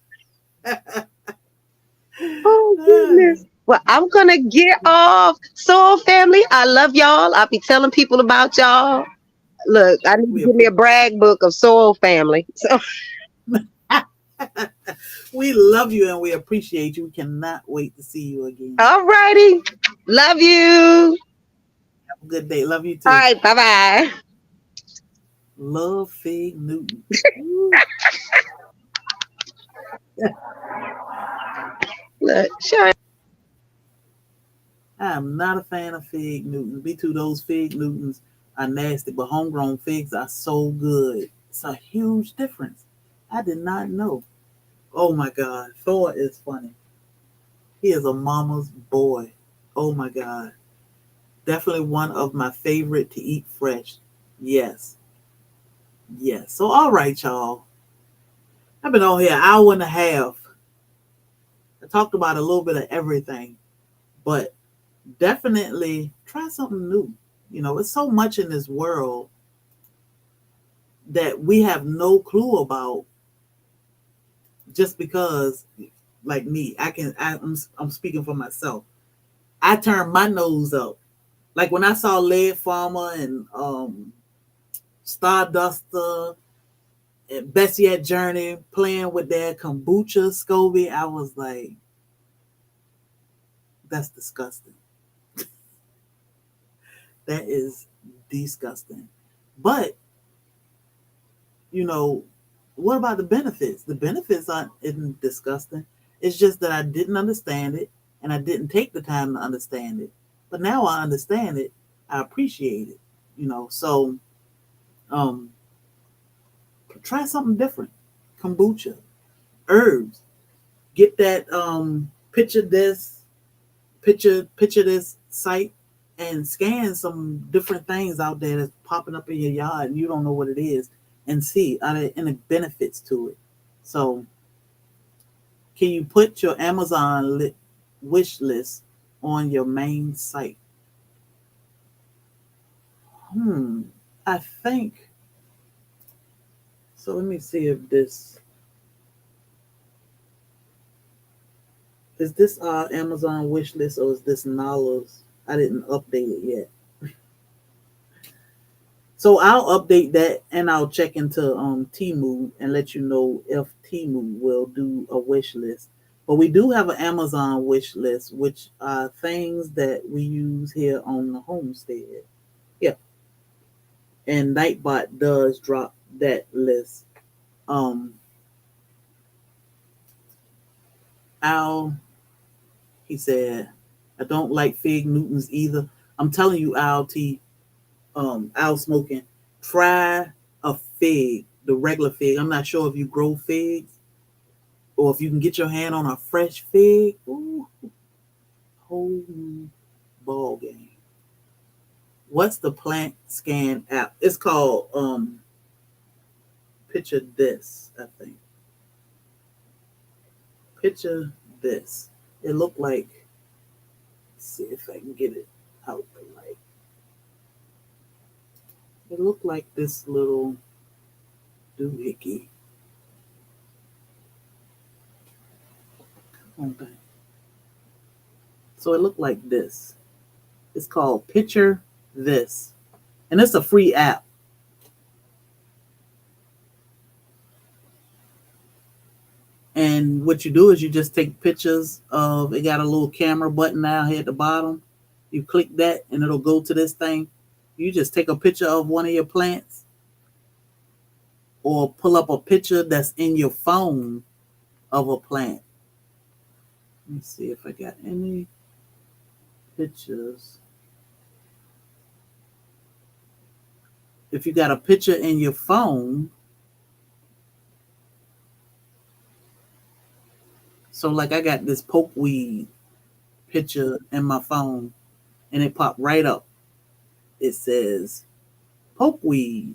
Oh goodness. Well, I'm gonna get off. Soul family, I love y'all. I'll be telling people about y'all. Look, I need to we give me a appreciate. brag book of Soul family. So, We love you and we appreciate you. We cannot wait to see you again. all righty. Love you. Have a good day. Love you All too. right, bye bye. Love Fig Newton. Woo. Look, sure. I am not a fan of Fig Newtons. Me too. Those Fig Newtons are nasty, but homegrown figs are so good. It's a huge difference. I did not know. Oh my God. Thor is funny. He is a mama's boy. Oh my God. Definitely one of my favorite to eat fresh. Yes. Yes. So, all right, y'all. I've been on here an hour and a half. I talked about a little bit of everything, but definitely try something new. You know, it's so much in this world that we have no clue about just because, like me, I'm speaking for myself. I turned my nose up. Like when I saw Lead Farmer and Starduster and Bessie at Journey playing with their kombucha SCOBY, I was like, that's disgusting. That is disgusting. But, you know, what about the benefits? The benefits aren't isn't disgusting. It's just that I didn't understand it and I didn't take the time to understand it. But now I understand it. I appreciate it. You know, so Um, try something different. Kombucha, herbs. Get that picture this site and scan some different things out there that's popping up in your yard and you don't know what it is, and see are there any benefits to it. So can you put your wish list on your main site? Hmm. I think so. Let me see if this is this our Amazon wish list or is this Nala's? I didn't update it yet. So I'll update that and I'll check into Temu and let you know if Temu will do a wish list. But we do have an Amazon wish list, which are things that we use here on the homestead. Yeah, and Nightbot does drop that list. Um, Al, he said, I don't like fig Newtons either. I'm telling you, Al smoking, try a fig, the regular fig. I'm not sure if you grow figs or if you can get your hand on a fresh fig. Ooh, whole new ball game. What's the plant scan app? It's called Picture This, I think. Picture This. It looked like. Let's see if I can get it out the light. It looked like this little doohickey. Okay. So it looked like this. It's called Picture This, and it's a free app. And what you do is you just take pictures of it. Got a little camera button down here at the bottom. You click that, and it'll go to this thing. You just take a picture of one of your plants, or pull up a picture that's in your phone of a plant. Let me see if I got any pictures. If you got a picture in your phone, so like I got this pokeweed picture in my phone, and it popped right up. It says pokeweed.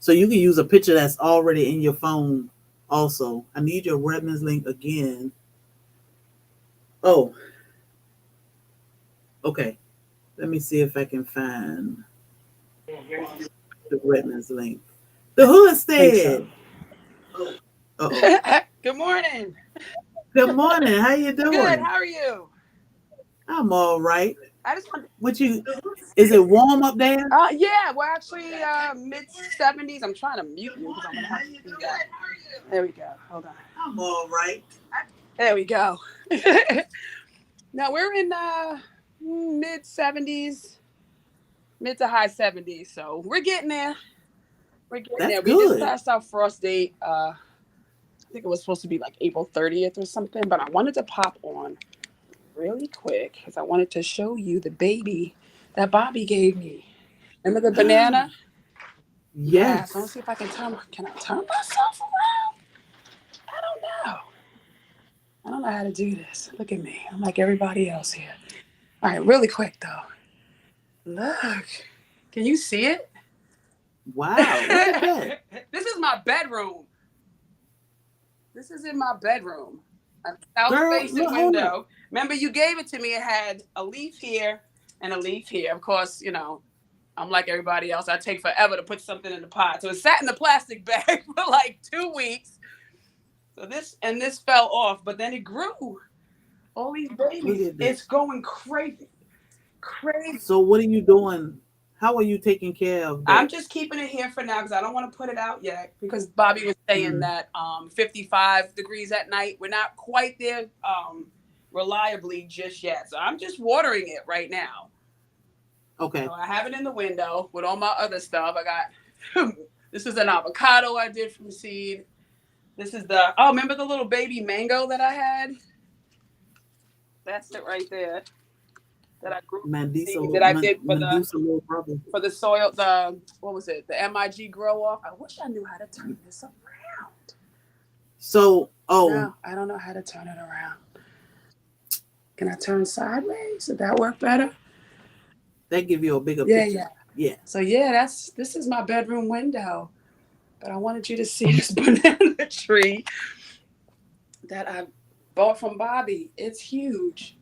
So you can use a picture that's already in your phone also. I need your Redmond's link again. Oh, okay. Let me see if I can find the Redmond's link. The hood Think so. said, uh-oh. Good morning. Good morning. How you Good. doing? How are you? I'm all right. I just want. What you is it warm up there? Yeah. We're actually mid 70s. I'm trying to mute you because I'm gonna have to do that. There we go. Hold on. I'm all right. There we go. Now we're in mid 70s, mid to high 70s. So we're getting there. We're getting That's there. We just good. passed our frost date. I think it was supposed to be like April 30th or something, but I wanted to pop on really quick because I wanted to show you the baby that Bobby gave me. Remember the banana? Yeah. So let's Yes. see if I can turn. Can I turn myself around? I don't know. I don't know how to do this. Look at me. I'm like everybody else here. All right, really quick though. Look. Can you see it? Wow. Look at that. This is my bedroom. This is in my bedroom. A south Girl, facing look, hold up. window. Remember, you gave it to me. It had a leaf here and a leaf here. Of course, I'm like everybody else. I take forever to put something in the pot. So it sat in the plastic bag for like 2 weeks. So this fell off, but then it grew. All these Look babies. at It's this. going crazy. Crazy. So what are you doing? How are you taking care of I'm that? just keeping it here for now because I don't want to put it out yet because Bobby was saying Mm, that 55 degrees at night. We're not quite there reliably just yet. So I'm just watering it right now. So okay. I have it in the window with all my other stuff. I got this is an avocado I did from seed. This is remember the little baby mango that I had? That's it right there. that I grew from Medusa, seed that I did Medusa little brother. for the soil. The what was it? The MIG grow off. I wish I knew how to turn this around. So, oh, No, I don't know how to turn it around. Can I turn sideways? Did that work better? that give you a bigger Yeah, picture. yeah. Yeah, So yeah, this is my bedroom window. But I wanted you to see this banana tree that I bought from Bobby. It's huge.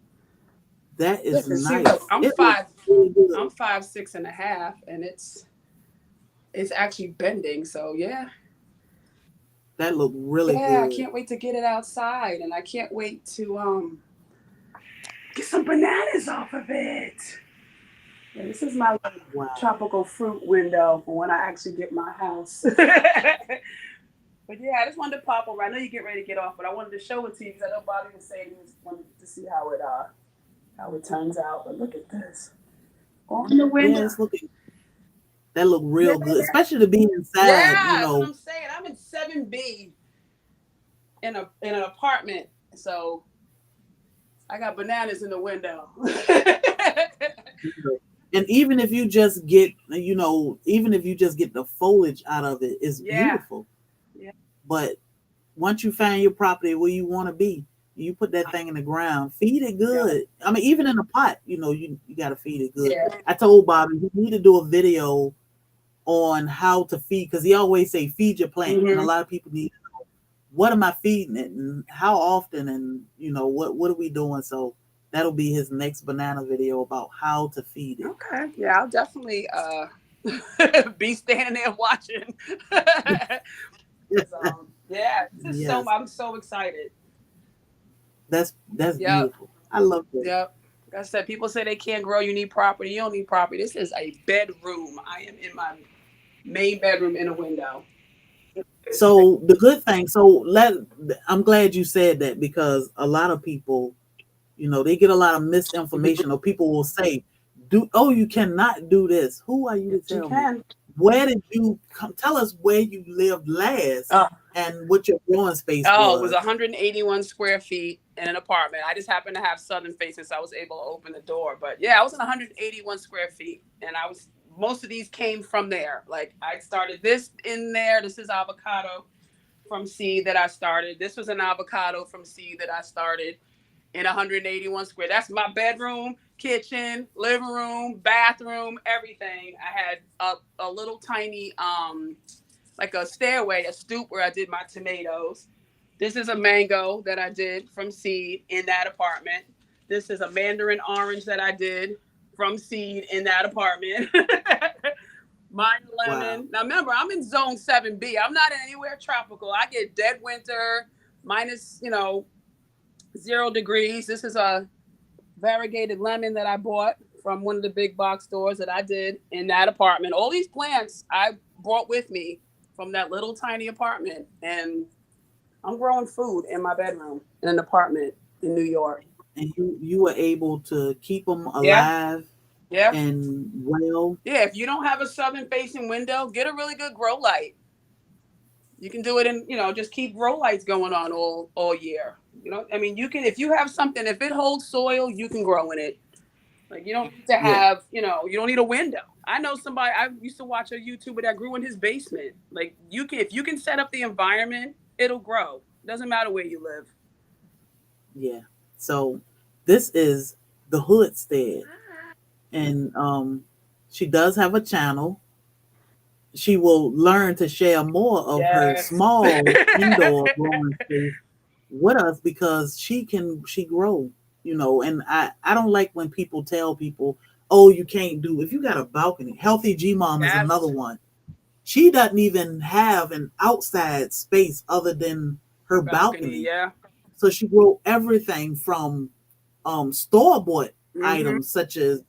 that is Look and see. Look, nice. It looks really I'm good. 5'6.5", and it's actually bending. So yeah, That look really yeah. I good. can't wait to get it outside, and I can't wait to get some bananas off of it. Yeah, this is my Wow. tropical fruit window for when I actually get my house. But yeah, I just wanted to pop over. I know you get ready to get off, but I wanted to show it to you because I know Bobby was saying he was wanted to see how it turns out. But look at this on the Yeah, window. it's looking. That look Yeah, real good, especially to be inside. yeah, that's what I'm saying. I'm in 7B in an apartment, so I got bananas in the window. And even if you just get, even if you just get the foliage out of it, it's Yeah, beautiful. yeah, But once you find your property where you want to be, you put that thing in the ground, feed it yeah, good. I mean, even in a pot, you got to feed it good. yeah. I told Bobby we need to do a video on how to feed because he always say feed your plant, and a Hmm. lot of people need what am I feeding it and how often and what are we doing. So that'll be his next banana video about how to feed it. Okay, yeah, I'll definitely be standing there watching. Yeah, this is so. Yes, I'm so excited. that's Yep, beautiful. I love that. yep. Like I said, people say they can't grow. You need property. You don't need property. This is a bedroom. I am in my main bedroom in a window. So the good thing, I'm glad you said that because a lot of people, they get a lot of misinformation or people will say, you cannot do this. Who are you Yes, to you tell me? can. Where did you come? Tell us where you lived last Oh, and what your growing space oh, it was was. 181 square feet in an apartment. I just happened to have southern facing, so I was able to open the door. But yeah, I was in 181 square feet, and I was most of these came from there. Like I started this in there. This is avocado from seed that I started. This was an avocado from seed that I started in 181 square. That's my bedroom, kitchen, living room, bathroom, everything. I had a little tiny like a stairway, a stoop where I did my tomatoes. This is a mango that I did from seed in that apartment. This is a mandarin orange that I did from seed in that apartment. Mine Wow. lemon. Now remember, I'm in zone 7B. I'm not anywhere tropical. I get dead winter, minus, 0 degrees. This is a variegated lemon that I bought from one of the big box stores that I did in that apartment. All these plants I brought with me from that little tiny apartment. And I'm growing food in my bedroom in an apartment in New York. And you were able to keep them Yeah. alive Yeah. and well. Yeah. If you don't have a southern facing window, get a really good grow light. You can do it in, just keep grow lights going on all year. I mean, you can, if you have something, if it holds soil, you can grow in it. Like you don't need to Yeah, have, you don't need a window. I know somebody. I used to watch a YouTuber that grew in his basement. Like you can, if you can set up the environment, it'll grow. Doesn't matter where you live. yeah. So this is the Hoodstead, and she does have a channel. She will learn to share more of her Yes. small indoor growing space with us because she grow, and I don't like when people tell people, oh, you can't do if you got a balcony. Healthy G Mom is another Yes. one. She doesn't even have an outside space other than her Her balcony. balcony. Yeah. So she grow everything from store bought Mhm. items such as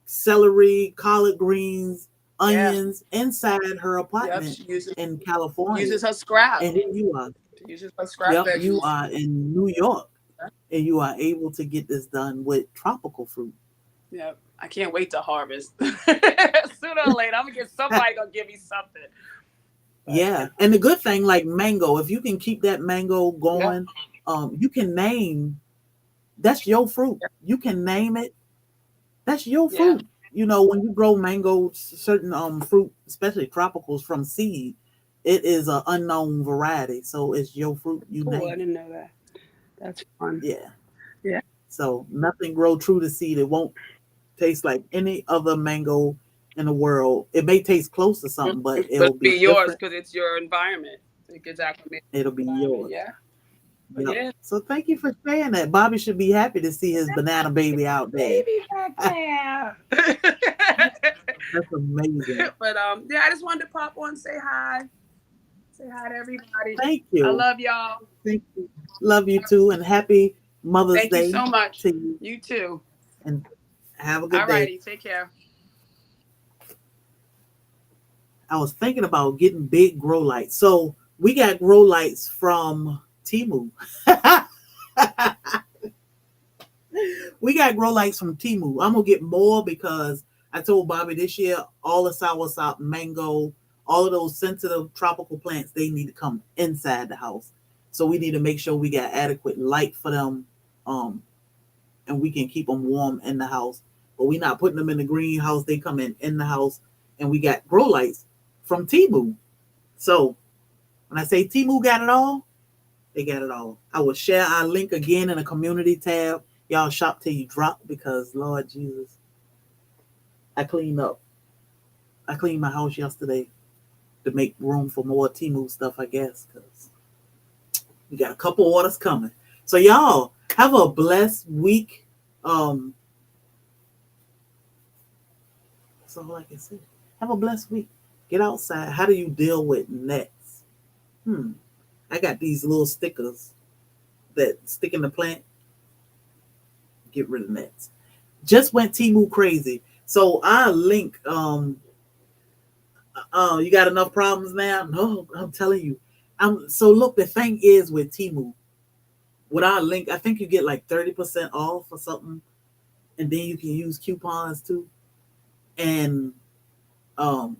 celery, collard greens, Yeah. onions inside her Yep. apartment She uses in California. uses her scrap. And here you are. She uses her scrap Yep, you veggies. are in New York and you are able to get this done with tropical fruit. Yep. I can't wait to harvest. Sooner or later, I'm gonna get somebody gonna give me something. But Yeah. And the good thing, like mango, if you can keep that mango yeah. going, you can name that's your fruit. You can name it That's your Yeah. fruit. When you grow mango, certain fruit, especially tropicals from seed, it is an unknown variety. So it's your fruit. You Cool. I name it. didn't know that. That's fun. Yeah. Yeah. So nothing grow true to seed. It won't taste like any other mango in the world. It may taste close to something, but But it'll it'll be be yours different. because it's your environment. It gets acclimated It'll to be the environment. yours. Yeah. But Yep. yeah. So thank you for saying that. Bobby should be happy to see his banana baby out there. Baby back there. That's amazing. But yeah, I just wanted to pop on, say hi. Say hi to everybody. Thank I you. love y'all. Thank you. Love you too, and happy Mother's Thank you Day so much. to you. You too. And have a good All day. righty. Take care. I was thinking about getting big grow lights. So we got grow lights from Timu. We got grow lights from Timu. I'm gonna get more because I told Bobby this year all the soursop, mango, all of those sensitive tropical plants, they need to come inside the house. So we need to make sure we got adequate light for them, um, and we can keep them warm in the house. But we not putting them in the greenhouse. They come in the house, and we got grow lights from Timu. So when I say Timu got it all, they got it all. I will share our link again in a community tab. Y'all shop till you drop because Lord Jesus, I cleaned up. I cleaned my house yesterday to make room for more Timu stuff, I guess, because we got a couple orders coming. So y'all have a blessed week. Um, that's all I can say. Have a blessed week. Get outside. How do you deal with nets? Hmm. I got these little stickers that stick in the plant. Get rid of nets. Just went Timu crazy. So I link. You got enough problems now? No, I'm telling you. So look. The thing is with Timu, with our link, I think you get like 30% off or something, and then you can use coupons too, and um,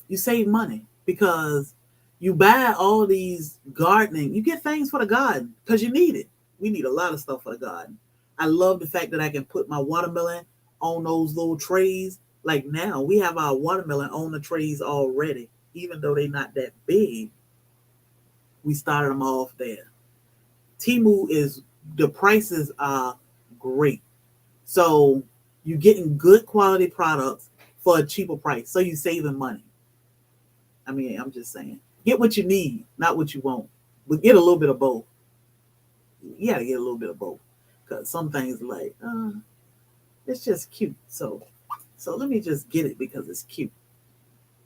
you save money because you buy all these gardening. You get things for the garden because you need it. We need a lot of stuff for the garden. I love the fact that I can put my watermelon on those little trays. Like now, we have our watermelon on the trays already, even though they're not that big. We started them off there. Timu is the prices are great, so you're getting good quality products for a cheaper price. So you're saving money. I mean, I'm just saying, get what you need, not what you want, but get a little bit of both. You gotta get a little bit of both because some things like it's just cute. So let me just get it because it's cute.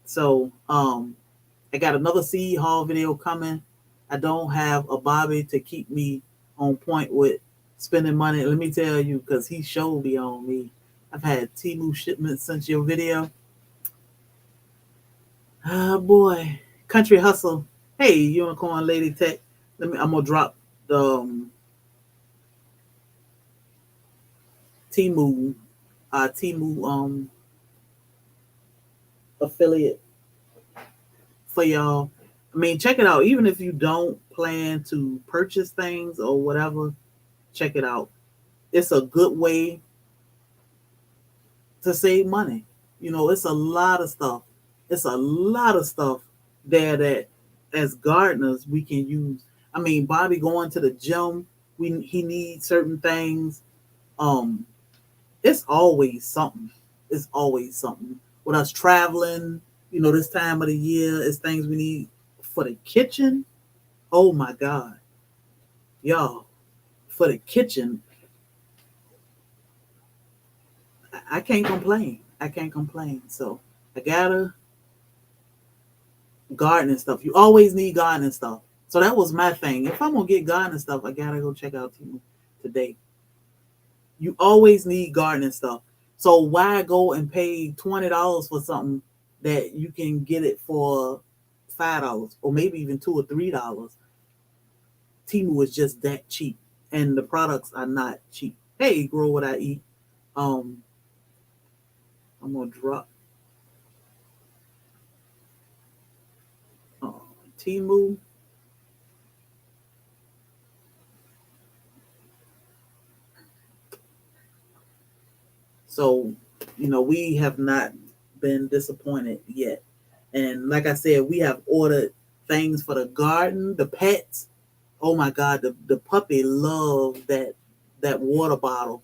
So I got another seed haul video coming. I don't have a Bobby to keep me on point with spending money. Let me tell you, because he showed me on me. I've had Timu shipments since your video. Ah boy, country hustle. Hey, unicorn lady tech. I'm gonna drop the Timu, Timu affiliate for y'all. I mean, check it out. Even if you don't plan to purchase things or whatever, check it out. It's a good way to save money. It's a lot of stuff. It's a lot of stuff there that as gardeners we can use. I mean, Bobby going to the gym, he needs certain things. Um, it's always something. It's always something. With us traveling, this time of the year, it's things we need for the kitchen. Oh my God, y'all, for the kitchen, I can't complain. I can't complain. So I gotta gardening stuff. You always need gardening stuff. So that was my thing. If I'm gonna get gardening stuff, I gotta go check out Timu today. You always need gardening stuff. So why go and pay $20 for something that you can get it for $5 or maybe even $2 or $3? Timu is just that cheap, and the products are not cheap. Hey, grow what I eat. Um, I'm gonna drop uh, Timu. So, we have not been disappointed yet. And like I said, we have ordered things for the garden, the pets. Oh my God, the puppy loved that water bottle.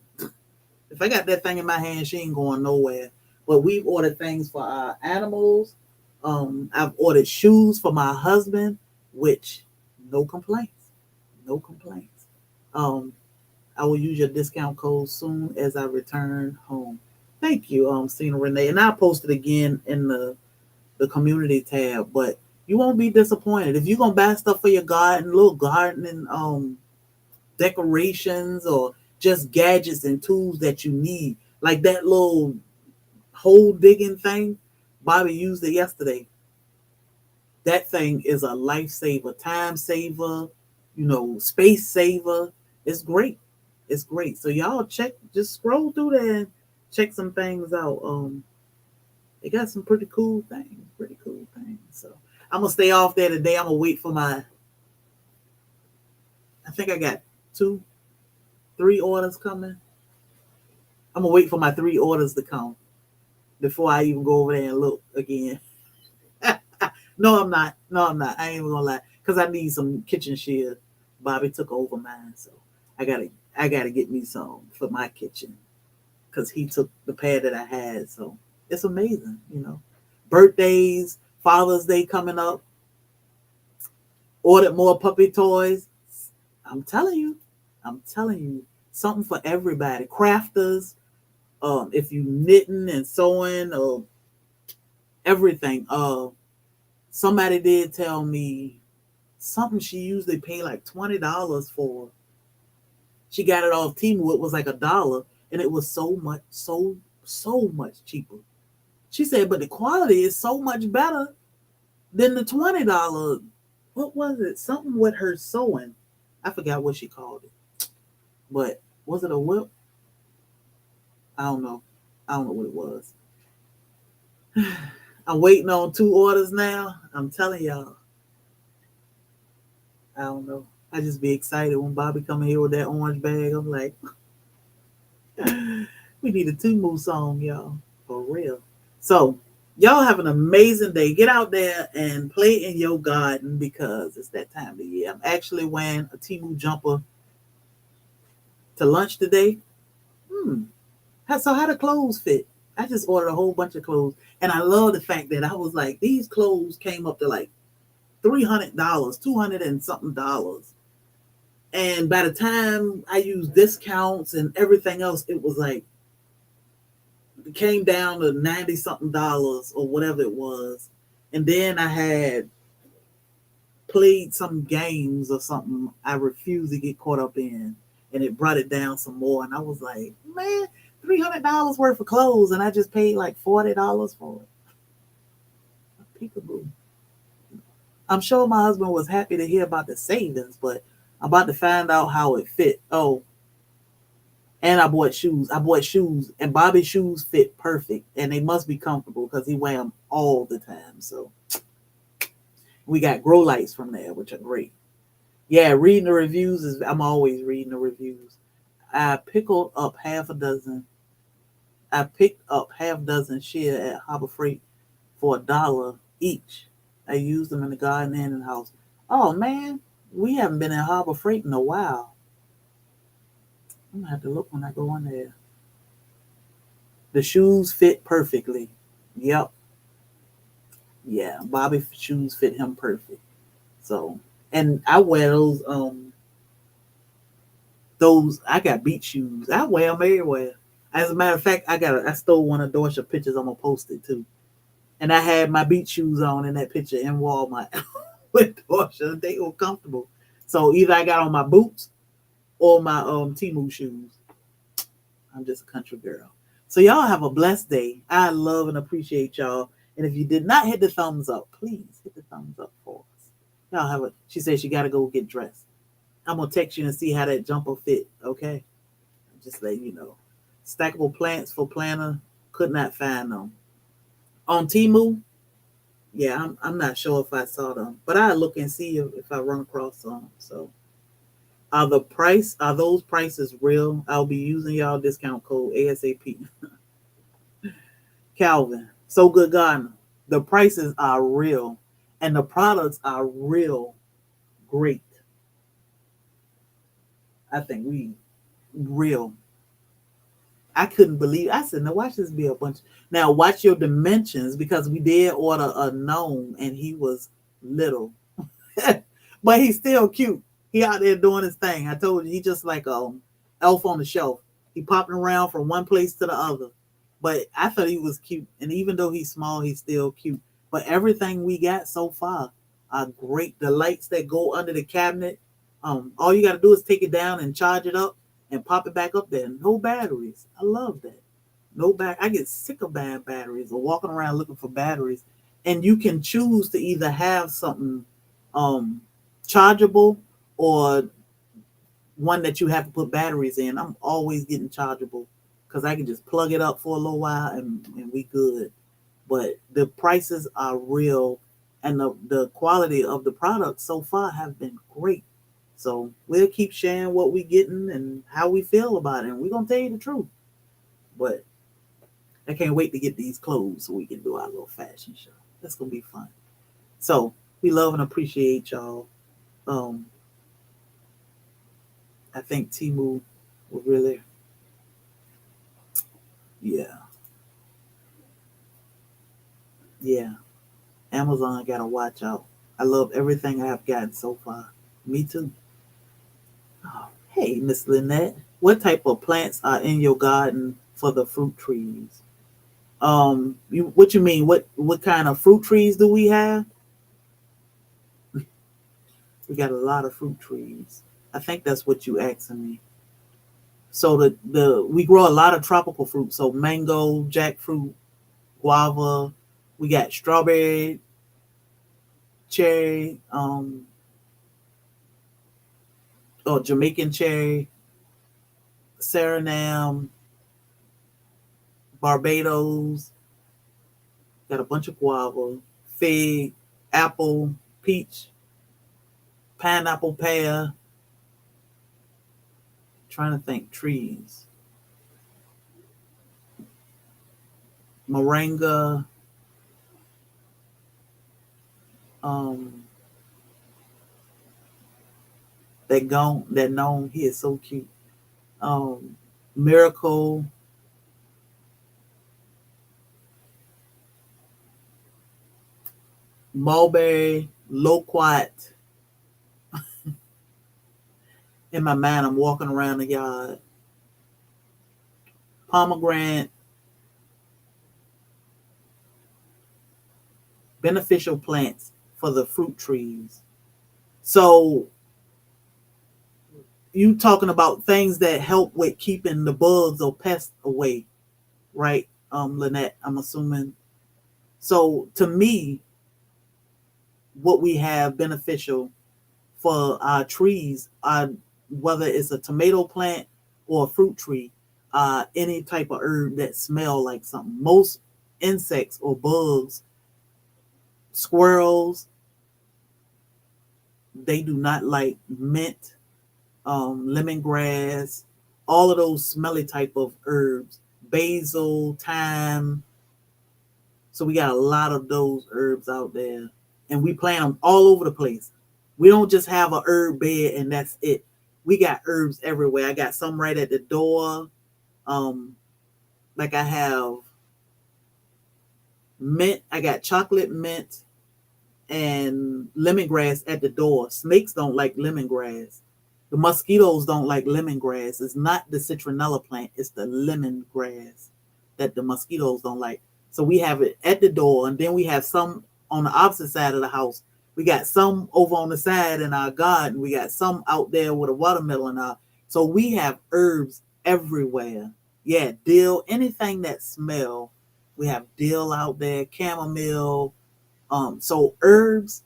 If I got that thing in my hand, she ain't going nowhere. But we've ordered things for our animals. I've ordered shoes for my husband, which no complaints, no complaints. Um, I will use your discount code soon as I return home. Thank you, Cena Renee, and I'll post it again in the community tab. But you won't be disappointed if you're gonna buy stuff for your garden, little gardening decorations, or just gadgets and tools that you need, like that little hole digging thing. Bobby used it yesterday. That thing is a lifesaver, time saver, space saver. It's great. It's great. So y'all just scroll through there and check some things out. They got some pretty cool things. Pretty cool things. So I'm gonna stay off there today. I'm gonna wait for my. I think I got two, three orders coming. I'm gonna wait for my three orders to come before I even go over there and look again. No, I'm not. No, I'm not. I ain't even gonna lie, cause I need some kitchen shears. Bobby took over mine, so I gotta I gotta get me some for my kitchen, cause he took the pad that I had. So it's amazing. Birthdays, Father's Day coming up. Ordered more puppy toys. I'm telling you, I'm telling you, something for everybody. Crafters, if you knitting and sewing or everything. Somebody did tell me something she usually pay like $20 for. She got it off Temu. It was like $1, and it was so much cheaper. She said, but the quality is so much better than the $20. What was it? Something with her sewing. I forgot what she called it. But was it a whip? I don't know. I don't know what it was. I'm waiting on two orders now. I'm telling y'all. I don't know. I just be excited when Bobby come here with that orange bag. I'm like, we need a Tumu song, y'all. For real. So, y'all have an amazing day. Get out there and play in your garden because it's that time of year. I'm actually wearing a Timu jumper to lunch today. Hmm. So how the clothes fit? I just ordered a whole bunch of clothes. And I love the fact that I was like, these clothes came up to like $300, 200 and something dollars. And by the time I used discounts and everything else, it was like it came down to 90 something dollars or whatever it was. And then I had played some games or something I refused to get caught up in. And it brought it down some more. And I was like, man, $300 worth of clothes. And I just paid like $40 for it. Peekaboo. I'm sure my husband was happy to hear about the savings, but I'm about to find out how it fit. Oh, and I bought shoes. I bought shoes, and Bobby's shoes fit perfect, and they must be comfortable because he wear them all the time. So we got grow lights from there, which are great. Yeah, reading the reviews is. I'm always reading the reviews. I pickled up half a dozen. I picked up half dozen share at Harbor Freight for $1 each. I used them in the garden and in the house. Oh man, we haven't been in Harbor Freight in a while. I'm gonna have to look when I go in there. The shoes fit perfectly. Yep. Yeah, Bobby shoes fit him perfect. So, and I wear those I got beach shoes. I wear them everywhere. As a matter of fact, I stole one of Dorsha's pictures. I'm gonna post it too. And I had my beach shoes on in that picture in Walmart with Dorsha. They were comfortable. So either I got on my boots or my Timu shoes. I'm just a country girl. So y'all have a blessed day. I love and appreciate y'all. And if you did not hit the thumbs up, please hit the thumbs up for us. Y'all have a. She said she got to go get dressed. I'm gonna text you and see how that jumper fit. Okay, just let you know. Stackable plants for planner. Could not find them on Timu. Yeah, I'm not sure if I saw them, but I'll look and see if I run across some. So are those prices real? I'll be using y'all discount code ASAP. Calvin, So Good Gardener. The prices are real and the products are real great. I think we real. I couldn't believe. I said, "No, watch this be a bunch." Now watch your dimensions because we did order a gnome and he was little, but he's still cute. He out there doing his thing. I told you, he just like a elf on the shelf. He popping around from one place to the other. But I thought he was cute, and even though he's small, he's still cute. But everything we got so far are great. The lights that go under the cabinet, all you got to do is take it down and charge it up and pop it back up there. No batteries. I love that. No back. I get sick of bad batteries or walking around looking for batteries. And you can choose to either have something um, chargeable or one that you have to put batteries in. I'm always getting chargeable because I can just plug it up for a little while and we good. But the prices are real and the quality of the products so far have been great. So we'll keep sharing what we getting and how we feel about it. And we're gonna tell you the truth. But I can't wait to get these clothes so we can do our little fashion show. That's gonna be fun. So we love and appreciate y'all. Um, I think Timu will really, yeah, yeah. Amazon gotta watch out. I love everything I have gotten so far. Me too. Oh, hey, Miss Lynette, what type of plants are in your garden for the fruit trees? What you mean? What kind of fruit trees do we have? We got a lot of fruit trees. I think that's what you asking me. So the we grow a lot of tropical fruit. So mango, jackfruit, guava. We got strawberry, cherry, or Jamaican cherry, Suriname, Barbados. Got a bunch of guava, fig, apple, peach, pineapple, pear. Trying to think trees. Moringa. Um, that gnome. He is so cute. Um, Miracle, mulberry, loquat. In my mind, I'm walking around the yard. Pomegranate, beneficial plants for the fruit trees. So you talking about things that help with keeping the bugs or pests away, right? Lynette, I'm assuming. So to me, what we have beneficial for our trees are whether it's a tomato plant or a fruit tree, any type of herb that smell like something. Most insects or bugs, squirrels, they do not like mint, lemongrass, all of those smelly type of herbs, basil, thyme. So we got a lot of those herbs out there, and we plant them all over the place. We don't just have a herb bed and that's it. We got herbs everywhere. I got some right at the door. Um, like I have mint. I got chocolate mint and lemongrass at the door. Snakes don't like lemongrass. The mosquitoes don't like lemongrass. It's not the citronella plant, it's the lemongrass that the mosquitoes don't like. So we have it at the door, and then we have some on the opposite side of the house. We got some over on the side in our garden. We got some out there with a watermelon out. So we have herbs everywhere. Yeah, dill, anything that smell. We have dill out there, chamomile. So herbs,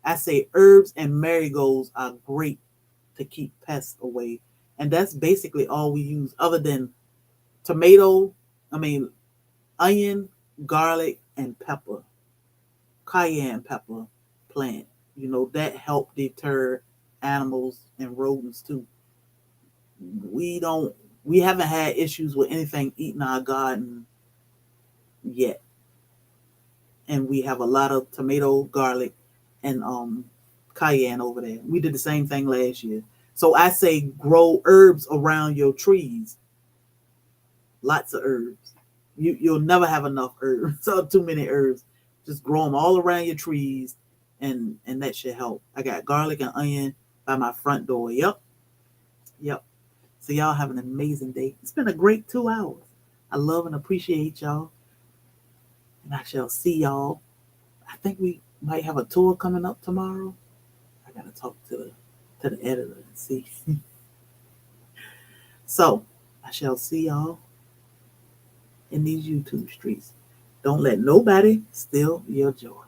I say herbs and marigolds are great to keep pests away. And that's basically all we use other than tomato, I mean, onion, garlic, and pepper, cayenne pepper plant. That help deter animals and rodents too. We don't, we haven't had issues with anything eating our garden yet. And we have a lot of tomato, garlic, and cayenne over there. We did the same thing last year. So I say grow herbs around your trees. Lots of herbs. You'll never have enough herbs. So too many herbs. Just grow them all around your trees, and that should help. I got garlic and onion by my front door. Yep, yep. So y'all have an amazing day. It's been a great 2 hours. I love and appreciate y'all, and I shall see y'all. I think we might have a tour coming up tomorrow. I gotta talk to the editor and see. So I shall see y'all in these YouTube streets. Don't let nobody steal your joy.